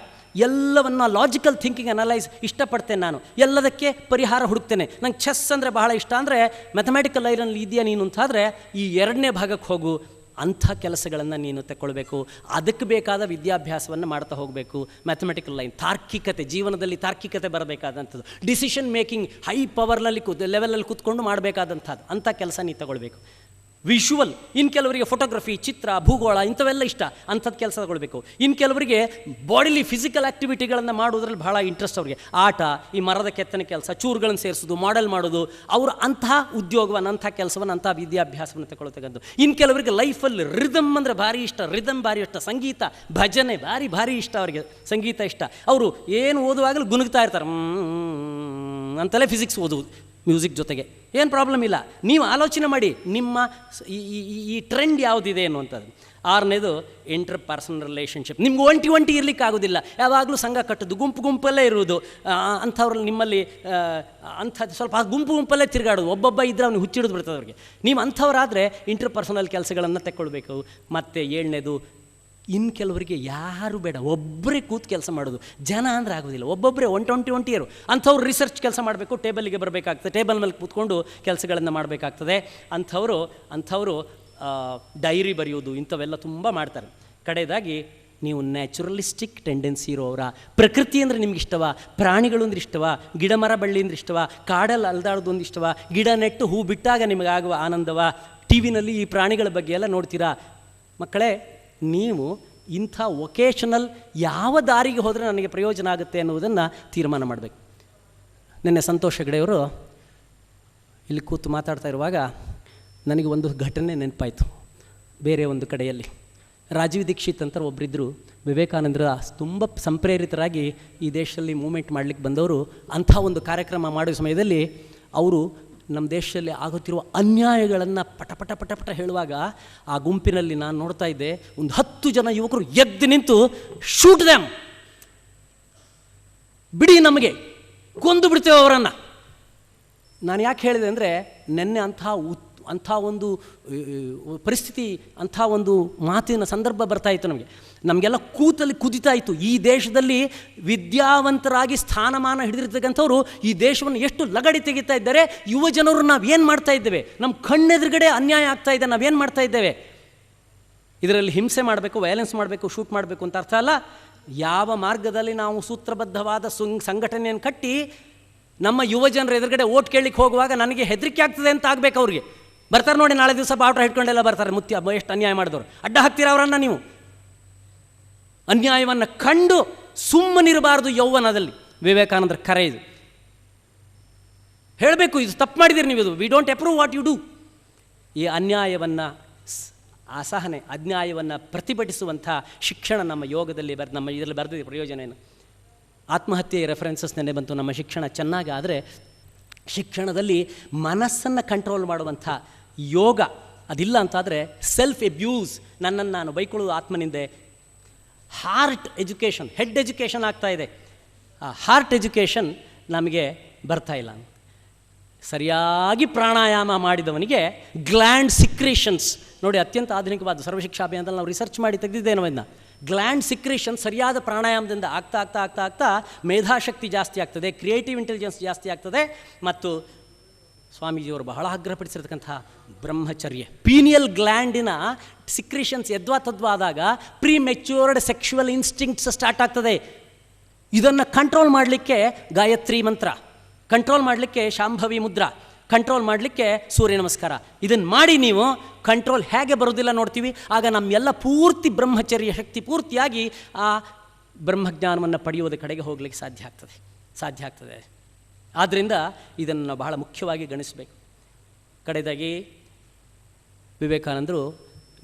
ಎಲ್ಲವನ್ನು ಲಾಜಿಕಲ್ ಥಿಂಕಿಂಗ್ ಅನಲೈಸ್ ಇಷ್ಟಪಡ್ತೇನೆ. ನಾನು ಎಲ್ಲದಕ್ಕೆ ಪರಿಹಾರ ಹುಡುಕ್ತೇನೆ. ನಂಗೆ ಚೆಸ್ ಅಂದರೆ ಬಹಳ ಇಷ್ಟ. ಅಂದರೆ ಮ್ಯಾಥಮೆಟಿಕಲ್ ಲೈನಲ್ಲಿ ಇದೆಯಾ ನೀನು ಅಂತಾದರೆ ಈ 2ನೇ ಭಾಗಕ್ಕೆ ಹೋಗು. ಅಂಥ ಕೆಲಸಗಳನ್ನು ನೀನು ತಗೊಳ್ಬೇಕು. ಅದಕ್ಕೆ ಬೇಕಾದ ವಿದ್ಯಾಭ್ಯಾಸವನ್ನು ಮಾಡ್ತಾ ಹೋಗಬೇಕು. ಮ್ಯಾಥಮೆಟಿಕಲ್ ಲೈನ್, ತಾರ್ಕಿಕತೆ, ಜೀವನದಲ್ಲಿ ತಾರ್ಕಿಕತೆ ಬರಬೇಕಾದಂಥದ್ದು. ಡಿಸಿಷನ್ ಮೇಕಿಂಗ್ ಹೈ ಪವರ್ನಲ್ಲಿ ಲೆವೆಲಲ್ಲಿ ಕೂತ್ಕೊಂಡು ಮಾಡಬೇಕಾದಂಥದ್ದು. ಅಂಥ ಕೆಲಸ ನೀನು ತಗೊಳ್ಬೇಕು. ವಿಷುವಲ್, ಇನ್ನು ಕೆಲವರಿಗೆ ಫೋಟೋಗ್ರಫಿ, ಚಿತ್ರ, ಭೂಗೋಳ ಇಂಥವೆಲ್ಲ ಇಷ್ಟ, ಅಂಥದ್ದು ಕೆಲಸ ತಗೊಳ್ಬೇಕು. ಇನ್ನು ಕೆಲವರಿಗೆ ಬಾಡಿಲಿ ಫಿಸಿಕಲ್ ಆ್ಯಕ್ಟಿವಿಟಿಗಳನ್ನು ಮಾಡೋದ್ರಲ್ಲಿ ಬಹಳ ಇಂಟ್ರೆಸ್ಟ್ ಅವರಿಗೆ. ಆಟ, ಈ ಮರದ ಕೆತ್ತನೆ ಕೆಲಸ, ಚೂರುಗಳನ್ನು ಸೇರಿಸೋದು, ಮಾಡೆಲ್ ಮಾಡೋದು, ಅವರು ಅಂತಹ ಉದ್ಯೋಗವನ್ನು, ಅಂಥ ಕೆಲಸವನ್ನು, ಅಂಥ ವಿದ್ಯಾಭ್ಯಾಸವನ್ನು ತಗೊಳ್ತಕ್ಕಂಥದ್ದು. ಇನ್ನು ಕೆಲವರಿಗೆ ಲೈಫಲ್ಲಿ ರಿದಮ್ ಅಂದರೆ ಭಾರಿ ಇಷ್ಟ, ಸಂಗೀತ, ಭಜನೆ ಭಾರಿ ಇಷ್ಟ, ಅವರಿಗೆ ಸಂಗೀತ ಇಷ್ಟ. ಅವರು ಏನು ಓದುವಾಗಲೂ ಗುನುಗ್ತಾ ಇರ್ತಾರೆ ಅಂತಲೇ ಫಿಸಿಕ್ಸ್ ಓದುವುದು ಮ್ಯೂಸಿಕ್ ಜೊತೆಗೆ. ಏನು ಪ್ರಾಬ್ಲಮ್ ಇಲ್ಲ. ನೀವು ಆಲೋಚನೆ ಮಾಡಿ ನಿಮ್ಮ ಈ ಟ್ರೆಂಡ್ ಯಾವುದಿದೆ ಅನ್ನುವಂಥದ್ದು. 6ನೇದು, ಇಂಟರ್ಪರ್ಸನಲ್ ರಿಲೇಷನ್ಶಿಪ್. ನಿಮ್ಗೆ ಒಂಟಿ ಇರಲಿಕ್ಕೆ ಆಗೋದಿಲ್ಲ, ಯಾವಾಗಲೂ ಸಂಘ ಕಟ್ಟೋದು, ಗುಂಪಲ್ಲೇ ಇರುವುದು. ಅಂಥವ್ರಲ್ಲಿ ನಿಮ್ಮಲ್ಲಿ ಅಂಥದ್ದು ಸ್ವಲ್ಪ ಗುಂಪಲ್ಲೇ ತಿರುಗಾಡೋದು. ಒಬ್ಬೊಬ್ಬ ಇದ್ದರೆ ಅವ್ನಿಗೆ ಹುಚ್ಚಿಡಿದು ಬಿಡ್ತದೆ ಅವ್ರಿಗೆ. ನೀವು ಅಂಥವರಾದರೆ ಇಂಟರ್ಪರ್ಸನಲ್ ಕೆಲಸಗಳನ್ನು ತಗೊಳ್ಬೇಕು. ಮತ್ತು 7ನೇದು, ಇನ್ನು ಕೆಲವರಿಗೆ ಯಾರು ಬೇಡ, ಒಬ್ಬರೇ ಕೂತು ಕೆಲಸ ಮಾಡೋದು. ಜನ ಅಂದರೆ ಆಗೋದಿಲ್ಲ, ಒಬ್ಬೊಬ್ಬರೇ ಒಂಟಿಯರು. ಅಂಥವ್ರು ರಿಸರ್ಚ್ ಕೆಲಸ ಮಾಡಬೇಕು, ಟೇಬಲಿಗೆ ಬರಬೇಕಾಗ್ತದೆ, ಟೇಬಲ್ ಮೇಲೆ ಕೂತ್ಕೊಂಡು ಕೆಲಸಗಳನ್ನು ಮಾಡಬೇಕಾಗ್ತದೆ. ಅಂಥವರು ಡೈರಿ ಬರೆಯೋದು, ಇಂಥವೆಲ್ಲ ತುಂಬ ಮಾಡ್ತಾರೆ. ಕಡೆಯದಾಗಿ, ನೀವು ನ್ಯಾಚುರಲಿಸ್ಟಿಕ್ ಟೆಂಡೆನ್ಸಿ ಇರೋರ, ಪ್ರಕೃತಿ ಅಂದರೆ ನಿಮ್ಗೆ ಇಷ್ಟವಾ? ಪ್ರಾಣಿಗಳು ಅಂದ್ರೆ ಇಷ್ಟವಾ? ಗಿಡ ಮರ ಬಳ್ಳಿ ಅಂದ್ರೆ ಇಷ್ಟವಾ? ಕಾಡಲ್ಲಿ ಅಲ್ದಾಡೋದು ಒಂದು ಇಷ್ಟವಾ? ಗಿಡ ನೆಟ್ಟು ಹೂ ಬಿಟ್ಟಾಗ ನಿಮಗಾಗುವ ಆನಂದವಾ? ಟಿ ವಿನಲ್ಲಿ ಈ ಪ್ರಾಣಿಗಳ ಬಗ್ಗೆ ಎಲ್ಲ ನೋಡ್ತೀರಾ? ಮಕ್ಕಳೇ, ನೀವು ಇಂಥ ವೊಕೇಶನಲ್ ಯಾವ ದಾರಿಗೆ ಹೋದರೆ ನನಗೆ ಪ್ರಯೋಜನ ಆಗುತ್ತೆ ಅನ್ನೋದನ್ನು ತೀರ್ಮಾನ ಮಾಡಬೇಕು. ನಿನ್ನೆ ಸಂತೋಷ್ ಹೆಗಡೆಯವರು ಇಲ್ಲಿ ಕೂತು ಮಾತಾಡ್ತಾ ಇರುವಾಗ ನನಗೆ ಒಂದು ಘಟನೆ ನೆನಪಾಯಿತು. ಬೇರೆ ಒಂದು ಕಡೆಯಲ್ಲಿ ರಾಜೀವ್ ದೀಕ್ಷಿತ್ ಅಂತ ಒಬ್ಬರಿದ್ದರು. ವಿವೇಕಾನಂದರ ತುಂಬ ಸಂಪ್ರೇರಿತರಾಗಿ ಈ ದೇಶದಲ್ಲಿ ಮೂವ್ಮೆಂಟ್ ಮಾಡಲಿಕ್ಕೆ ಬಂದವರು. ಅಂಥ ಒಂದು ಕಾರ್ಯಕ್ರಮ ಮಾಡುವ ಸಮಯದಲ್ಲಿ ಅವರು ನಮ್ಮ ದೇಶದಲ್ಲಿ ಆಗುತ್ತಿರುವ ಅನ್ಯಾಯಗಳನ್ನು ಪಟ ಪಟ ಪಟ ಪಟ ಹೇಳುವಾಗ ಆ ಗುಂಪಿನಲ್ಲಿ ನಾನು ನೋಡ್ತಾ ಇದ್ದೆ, ಒಂದು 10 ಜನ ಯುವಕರು ಎದ್ದು ನಿಂತು ಶೂಟ್ ದ್ಯಾಮ್, ಬಿಡಿ, ನಮಗೆ ಕೊಂದು ಬಿಡ್ತೇವೆ ಅವರನ್ನು. ನಾನು ಯಾಕೆ ಹೇಳಿದೆ ಅಂದರೆ, ನೆನ್ನೆ ಅಂಥ ಒಂದು ಪರಿಸ್ಥಿತಿ, ಅಂಥ ಒಂದು ಮಾತಿನ ಸಂದರ್ಭ ಬರ್ತಾಯಿತ್ತು ನಮಗೆಲ್ಲ ಕೂತಲ್ಲಿ ಕುದಿತಾ ಇತ್ತು. ಈ ದೇಶದಲ್ಲಿ ವಿದ್ಯಾವಂತರಾಗಿ ಸ್ಥಾನಮಾನ ಹಿಡಿದಿರ್ತಕ್ಕಂಥವ್ರು ಈ ದೇಶವನ್ನು ಎಷ್ಟು ಲಗಡಿ ತೆಗಿತಾ ಇದ್ದಾರೆ. ಯುವ ಜನರು ನಾವೇನು ಮಾಡ್ತಾ ಇದ್ದೇವೆ? ನಮ್ಮ ಕಣ್ಣೆದುರುಗಡೆ ಅನ್ಯಾಯ ಆಗ್ತಾ ಇದೆ, ನಾವೇನು ಮಾಡ್ತಾ ಇದ್ದೇವೆ? ಇದರಲ್ಲಿ ಹಿಂಸೆ ಮಾಡಬೇಕು, ವಯಲೆನ್ಸ್ ಮಾಡಬೇಕು, ಶೂಟ್ ಮಾಡಬೇಕು ಅಂತ ಅರ್ಥ ಅಲ್ಲ. ಯಾವ ಮಾರ್ಗದಲ್ಲಿ ನಾವು ಸೂತ್ರಬದ್ಧವಾದ ಸಂಘಟನೆಯನ್ನು ಕಟ್ಟಿ ನಮ್ಮ ಯುವ ಜನರ ಎದುರುಗಡೆ ಓಟ್ ಕೇಳಲಿಕ್ಕೆ ಹೋಗುವಾಗ ನನಗೆ ಹೆದರಿಕೆ ಆಗ್ತದೆ ಅಂತ ಆಗಬೇಕು. ಅವ್ರಿಗೆ ಬರ್ತಾರೆ ನೋಡಿ, ನಾಳೆ ದಿವಸ ಬಾವುಟ ಹಿಡ್ಕೊಂಡೆಲ್ಲ ಬರ್ತಾರೆ, ಎಷ್ಟು ಅನ್ಯಾಯ ಮಾಡಿದವರು. ಅಡ್ಡ ಹಾಕ್ತೀರ ಅವರನ್ನು ನೀವು. ಅನ್ಯಾಯವನ್ನು ಕಂಡು ಸುಮ್ಮನಿರಬಾರ್ದು ಯೌವನದಲ್ಲಿ. ವಿವೇಕಾನಂದರ ಕರೆ ಇದು. ಹೇಳಬೇಕು, ಇದು ತಪ್ಪು ಮಾಡಿದ್ದೀರಿ ನೀವು, ಇದು we don't approve what you do. ಈ ಅನ್ಯಾಯವನ್ನು, ಅಸಹನೆ, ಅನ್ಯಾಯವನ್ನು ಪ್ರತಿಭಟಿಸುವಂಥ ಶಿಕ್ಷಣ ನಮ್ಮ ಯೋಗದಲ್ಲಿ ನಮ್ಮ ಇದರಲ್ಲಿ ಬರೆದಿದೆ. ಪ್ರಯೋಜನ ಏನು? ಆತ್ಮಹತ್ಯೆ ರೆಫರೆನ್ಸಸ್ ನೆನೆ ಬಂತು. ನಮ್ಮ ಶಿಕ್ಷಣ ಚೆನ್ನಾಗಾದರೆ ಶಿಕ್ಷಣದಲ್ಲಿ ಮನಸ್ಸನ್ನು ಕಂಟ್ರೋಲ್ ಮಾಡುವಂಥ ಯೋಗ ಅದಿಲ್ಲ ಅಂತಾದರೆ ಸೆಲ್ಫ್ ಎಬ್ಯೂಸ್, ನನ್ನನ್ನು ನಾನು ಬೈಕೊಳ್ಳುವುದು ಆತ್ಮನಿಂದೆ. ಹಾರ್ಟ್ ಎಜುಕೇಷನ್, ಹೆಡ್ ಎಜುಕೇಷನ್ ಆಗ್ತಾಯಿದೆ. ಆ ಹಾರ್ಟ್ ಎಜುಕೇಷನ್ ನಮಗೆ ಬರ್ತಾಯಿಲ್ಲ. ಸರಿಯಾಗಿ ಪ್ರಾಣಾಯಾಮ ಮಾಡಿದವನಿಗೆ ಗ್ಲ್ಯಾಂಡ್ ಸಿಕ್ರೇಷನ್ಸ್ ನೋಡಿ, ಅತ್ಯಂತ ಆಧುನಿಕವಾದ ಸರ್ವಶಿಕ್ಷಾ ಅಭಿಯಾನದಲ್ಲಿ ನಾವು ರಿಸರ್ಚ್ ಮಾಡಿ ತೆಗೆದಿದ್ದೇವೆ ನಾವನ್ನ. ಗ್ಲ್ಯಾಂಡ್ ಸಿಕ್ರೇಷನ್ ಸರಿಯಾದ ಪ್ರಾಣಾಯಾಮದಿಂದ ಆಗ್ತಾ ಆಗ್ತಾ ಆಗ್ತಾ ಆಗ್ತಾ ಮೇಧಾಶಕ್ತಿ ಜಾಸ್ತಿ ಆಗ್ತದೆ, ಕ್ರಿಯೇಟಿವ್ ಇಂಟೆಲಿಜೆನ್ಸ್ ಜಾಸ್ತಿ ಆಗ್ತದೆ. ಮತ್ತು ಸ್ವಾಮೀಜಿಯವರು ಬಹಳ ಆಗ್ರಹಪಡಿಸಿರ್ತಕ್ಕಂಥ ಬ್ರಹ್ಮಚರ್ಯ, ಪೀನಿಯಲ್ ಗ್ಲ್ಯಾಂಡಿನ ಸಿಕ್ರೇಷನ್ಸ್ ಯದ್ವಾ ತದ್ವಾ ಆದಾಗ pre matured sexual instincts start ಆಗ್ತದೆ. ಇದನ್ನು ಕಂಟ್ರೋಲ್ ಮಾಡಲಿಕ್ಕೆ ಗಾಯತ್ರಿ ಮಂತ್ರ, ಕಂಟ್ರೋಲ್ ಮಾಡಲಿಕ್ಕೆ ಶಾಂಭವಿ ಮುದ್ರಾ, ಕಂಟ್ರೋಲ್ ಮಾಡಲಿಕ್ಕೆ ಸೂರ್ಯ ನಮಸ್ಕಾರ. ಇದನ್ನು ಮಾಡಿ ನೀವು ಕಂಟ್ರೋಲ್ ಹೇಗೆ ಬರೋದಿಲ್ಲ ನೋಡ್ತೀವಿ. ಆಗ ನಮ್ಮೆಲ್ಲ ಪೂರ್ತಿ ಬ್ರಹ್ಮಚರ್ಯ ಶಕ್ತಿ ಪೂರ್ತಿಯಾಗಿ ಆ ಬ್ರಹ್ಮಜ್ಞಾನವನ್ನು ಪಡೆಯೋದ ಕಡೆಗೆ ಹೋಗಲಿಕ್ಕೆ ಸಾಧ್ಯ ಆಗ್ತದೆ. ಆದ್ದರಿಂದ ಇದನ್ನು ನಾವು ಬಹಳ ಮುಖ್ಯವಾಗಿ ಗಣಿಸಬೇಕು. ಕಡೆಯದಾಗಿ ವಿವೇಕಾನಂದರು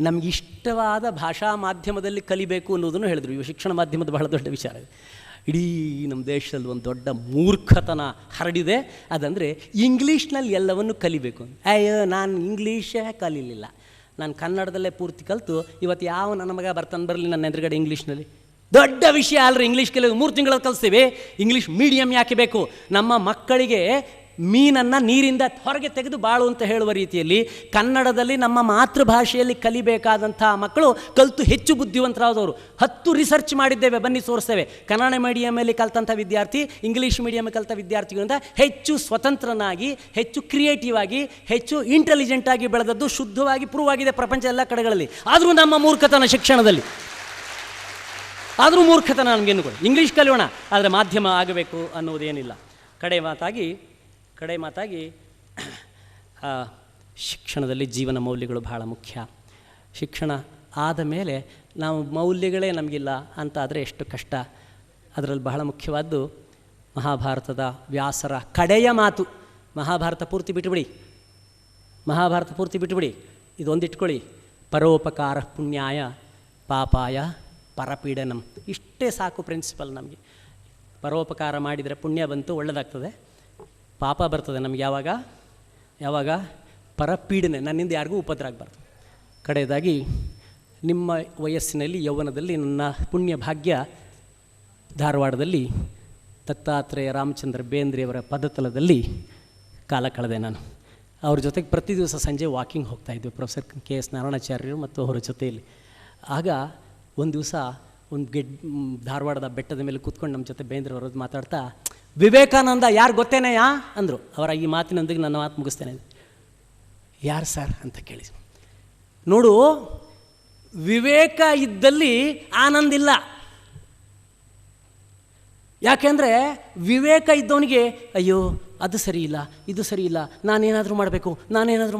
ನಮಗಿಷ್ಟವಾದ ಭಾಷಾ ಮಾಧ್ಯಮದಲ್ಲಿ ಕಲಿಬೇಕು ಅನ್ನೋದನ್ನು ಹೇಳಿದರು. ಇವು ಶಿಕ್ಷಣ ಮಾಧ್ಯಮದ ಬಹಳ ದೊಡ್ಡ ವಿಚಾರ ಇದೆ. ಇಡೀ ನಮ್ಮ ದೇಶದಲ್ಲಿ ಒಂದು ದೊಡ್ಡ ಮೂರ್ಖತನ ಹರಡಿದೆ. ಅದಂದರೆ ಇಂಗ್ಲೀಷ್ನಲ್ಲಿ ಎಲ್ಲವನ್ನು ಕಲಿಬೇಕು. ಅಯ್ಯೋ, ನಾನು ಇಂಗ್ಲೀಷೇ ಕಲೀಲಿಲ್ಲ, ನಾನು ಕನ್ನಡದಲ್ಲೇ ಪೂರ್ತಿ ಕಲಿತು ಇವತ್ತು ಯಾವ ನನ್ನ ಮಗ ಬರಲಿ ನನ್ನ ಎದುರುಗಡೆ ಇಂಗ್ಲೀಷ್ನಲ್ಲಿ. ದೊಡ್ಡ ವಿಷಯ ಅಲ್ಲರಿ ಇಂಗ್ಲೀಷ್ ಕಲಿಯೋದು. 3 ತಿಂಗಳಲ್ಲಿ ಕಲಿಸ್ತೀವಿ. ಇಂಗ್ಲೀಷ್ ಮೀಡಿಯಮ್ ಯಾಕೆ ಬೇಕು? ನಮ್ಮ ಮಕ್ಕಳಿಗೆ ಮೀನನ್ನು ನೀರಿಂದ ಹೊರಗೆ ತೆಗೆದು ಬಾಳು ಅಂತ ಹೇಳುವ ರೀತಿಯಲ್ಲಿ ಕನ್ನಡದಲ್ಲಿ ನಮ್ಮ ಮಾತೃಭಾಷೆಯಲ್ಲಿ ಕಲಿಬೇಕಾದಂಥ ಮಕ್ಕಳು ಕಲಿತು ಹೆಚ್ಚು ಬುದ್ಧಿವಂತರಾದವರು. 10 ರಿಸರ್ಚ್ ಮಾಡಿದ್ದೇವೆ, ಬನ್ನಿ ತೋರಿಸ್ತೇವೆ. ಕನ್ನಡ ಮೀಡಿಯಮಲ್ಲಿ ಕಲಿತಂಥ ವಿದ್ಯಾರ್ಥಿ ಇಂಗ್ಲೀಷ್ ಮೀಡಿಯಮ್ ಕಲಿತ ವಿದ್ಯಾರ್ಥಿಗಳಿಂದ ಹೆಚ್ಚು ಸ್ವತಂತ್ರನಾಗಿ, ಹೆಚ್ಚು ಕ್ರಿಯೇಟಿವ್ ಆಗಿ, ಹೆಚ್ಚು ಇಂಟೆಲಿಜೆಂಟ್ ಆಗಿ ಬೆಳೆದದ್ದು ಶುದ್ಧವಾಗಿ ಪ್ರೂವ್ ಆಗಿದೆ ಪ್ರಪಂಚ ಎಲ್ಲ ಕಡೆಗಳಲ್ಲಿ. ಆದರೂ ನಮ್ಮ ಮೂರ್ಖತನ ಶಿಕ್ಷಣದಲ್ಲಿ, ಆದರೂ ಮೂರ್ಖತನ ನಮಗೇನು ಕೊಡಿ. ಇಂಗ್ಲೀಷ್ ಕಲಿಯೋಣ, ಆದರೆ ಮಾಧ್ಯಮ ಆಗಬೇಕು ಅನ್ನೋದೇನಿಲ್ಲ. ಕಡೆ ಮಾತಾಗಿ ಶಿಕ್ಷಣದಲ್ಲಿ ಜೀವನ ಮೌಲ್ಯಗಳು ಬಹಳ ಮುಖ್ಯ. ಶಿಕ್ಷಣ ಆದ ಮೇಲೆ ನಾವು ಮೌಲ್ಯಗಳೇ ನಮಗಿಲ್ಲ ಅಂತ ಆದರೆ ಎಷ್ಟು ಕಷ್ಟ. ಅದರಲ್ಲಿ ಬಹಳ ಮುಖ್ಯವಾದ್ದು ಮಹಾಭಾರತದ ವ್ಯಾಸರ ಕಡೆಯ ಮಾತು. ಮಹಾಭಾರತ ಪೂರ್ತಿ ಬಿಟ್ಟುಬಿಡಿ. ಇದೊಂದು ಇಟ್ಕೊಳ್ಳಿ, ಪರೋಪಕಾರ ಪುಣ್ಯಾಯ ಪಾಪಾಯ ಪರಪೀಡನಂ. ಇಷ್ಟೇ ಸಾಕು ಪ್ರಿನ್ಸಿಪಲ್ ನಮಗೆ. ಪರೋಪಕಾರ ಮಾಡಿದರೆ ಪುಣ್ಯ ಬಂತು, ಒಳ್ಳೆಯದಾಗ್ತದೆ. ಪಾಪ ಬರ್ತದೆ ನಮಗೆ ಯಾವಾಗ ಪರಪೀಡನೆ, ನನ್ನಿಂದ ಯಾರಿಗೂ ಉಪದ್ರ ಆಗಬಾರ್ದು. ಕಡೆಯದಾಗಿ ನಿಮ್ಮ ವಯಸ್ಸಿನಲ್ಲಿ ಯೌವನದಲ್ಲಿ ನನ್ನ ಪುಣ್ಯ ಭಾಗ್ಯ ಧಾರವಾಡದಲ್ಲಿ ದತ್ತಾತ್ರೇಯ ರಾಮಚಂದ್ರ ಬೇಂದ್ರೆಯವರ ಪದತಲದಲ್ಲಿ ಕಾಲ ಕಳೆದೆ ನಾನು. ಅವ್ರ ಜೊತೆಗೆ ಪ್ರತಿ ದಿವಸ ಸಂಜೆ ವಾಕಿಂಗ್ ಹೋಗ್ತಾಯಿದ್ವಿ, ಪ್ರೊಫೆಸರ್ KS ನಾರಾಯಣಾಚಾರ್ಯರು ಮತ್ತು ಅವರ ಜೊತೆಯಲ್ಲಿ. ಆಗ ಒಂದು ದಿವಸ ಧಾರವಾಡದ ಬೆಟ್ಟದ ಮೇಲೆ ಕೂತ್ಕೊಂಡು ನಮ್ಮ ಜೊತೆ ಬೇಂದ್ರೆ ಅವರದ್ದು ಮಾತಾಡ್ತಾ, ವಿವೇಕಾನಂದ ಯಾರು ಗೊತ್ತೇನೆಯಾ ಅಂದರು. ಅವರ ಈ ಮಾತಿನೊಂದಿಗೆ ನನ್ನ ಮಾತು ಮುಗಿಸ್ತೇನೆ. ಯಾರು ಸರ್ ಅಂತ ಕೇಳಿ. ನೋಡು, ವಿವೇಕ ಇದ್ದಲ್ಲಿ ಆನಂದ ಇಲ್ಲ. ಯಾಕೆಂದರೆ ವಿವೇಕ ಇದ್ದವನಿಗೆ ಅಯ್ಯೋ ಅದು ಸರಿ ಇಲ್ಲ, ಇದು ಸರಿ ಇಲ್ಲ, ನಾನೇನಾದರೂ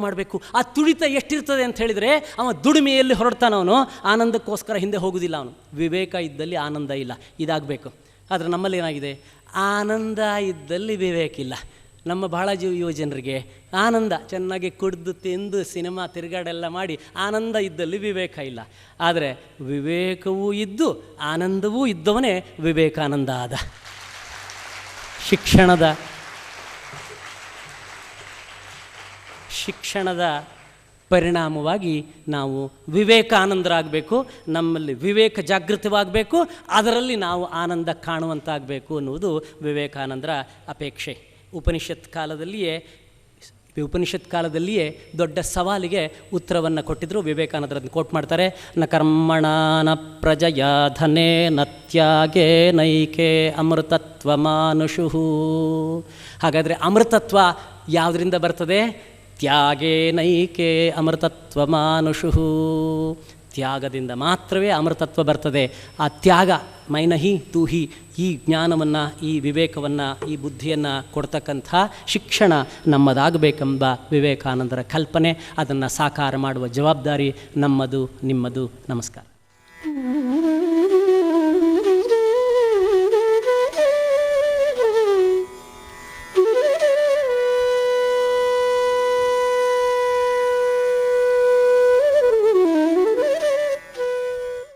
ಮಾಡಬೇಕು, ಆ ತುಡಿತ ಎಷ್ಟಿರ್ತದೆ ಅಂತ ಹೇಳಿದರೆ ಅವ ದುಡಿಮೆಯಲ್ಲಿ ಹೊರಡ್ತಾನವನು, ಆನಂದಕ್ಕೋಸ್ಕರ ಹಿಂದೆ ಹೋಗೋದಿಲ್ಲ ಅವನು. ವಿವೇಕ ಇದ್ದಲ್ಲಿ ಆನಂದ ಇಲ್ಲ, ಇದಾಗಬೇಕು. ಆದರೆ ನಮ್ಮಲ್ಲಿ ಏನಾಗಿದೆ, ಆನಂದ ಇದ್ದಲ್ಲಿ ವಿವೇಕ ಇಲ್ಲ. ನಮ್ಮ ಬಹಳ ಯುವ ಜನರಿಗೆ ಆನಂದ, ಚೆನ್ನಾಗಿ ಕುಡಿದು ತಿಂದು ಸಿನಿಮಾ ತಿರುಗಾಡೆಲ್ಲ ಮಾಡಿ ಆನಂದ ಇದ್ದಲ್ಲಿ ವಿವೇಕ ಇಲ್ಲ. ಆದರೆ ವಿವೇಕವೂ ಇದ್ದು ಆನಂದವೂ ಇದ್ದವನೇ ವಿವೇಕಾನಂದ ಆದ. ಶಿಕ್ಷಣದ ಪರಿಣಾಮವಾಗಿ ನಾವು ವಿವೇಕಾನಂದರಾಗಬೇಕು, ನಮ್ಮಲ್ಲಿ ವಿವೇಕ ಜಾಗೃತವಾಗಬೇಕು, ಅದರಲ್ಲಿ ನಾವು ಆನಂದ ಕಾಣುವಂತಾಗಬೇಕು ಅನ್ನುವುದು ವಿವೇಕಾನಂದರ ಅಪೇಕ್ಷೆ. ಉಪನಿಷತ್ ಕಾಲದಲ್ಲಿಯೇ ದೊಡ್ಡ ಸವಾಲಿಗೆ ಉತ್ತರವನ್ನು ಕೊಟ್ಟಿದ್ದರು. ವಿವೇಕಾನಂದರನ್ನು ಕೋಟ್ ಮಾಡ್ತಾರೆ, ನ ಕರ್ಮಣ ನ ಪ್ರಜಯ ಧನೇ ನ ತ್ಯಾಗೇ ನೈಕೆ ಅಮೃತತ್ವ ಮಾನುಷು. ಹಾಗಾದರೆ ಅಮೃತತ್ವ ಯಾವುದರಿಂದ ಬರ್ತದೆ? ತ್ಯಾಗೇ ನೈಕೆ ಅಮೃತತ್ವ ಮಾನುಷು. ತ್ಯಾಗದಿಂದ ಮಾತ್ರವೇ ಅಮೃತತ್ವ ಬರ್ತದೆ. ಆ ತ್ಯಾಗ ಮೈನಹಿ ತೂಹಿ, ಈ ಜ್ಞಾನವನ್ನು, ಈ ವಿವೇಕವನ್ನು, ಈ ಬುದ್ಧಿಯನ್ನು ಕೊಡ್ತಕ್ಕಂಥ ಶಿಕ್ಷಣ ನಮ್ಮದಾಗಬೇಕೆಂಬ ವಿವೇಕಾನಂದರ ಕಲ್ಪನೆ. ಅದನ್ನು ಸಾಕಾರ ಮಾಡುವ ಜವಾಬ್ದಾರಿ ನಮ್ಮದು, ನಿಮ್ಮದು. ನಮಸ್ಕಾರ.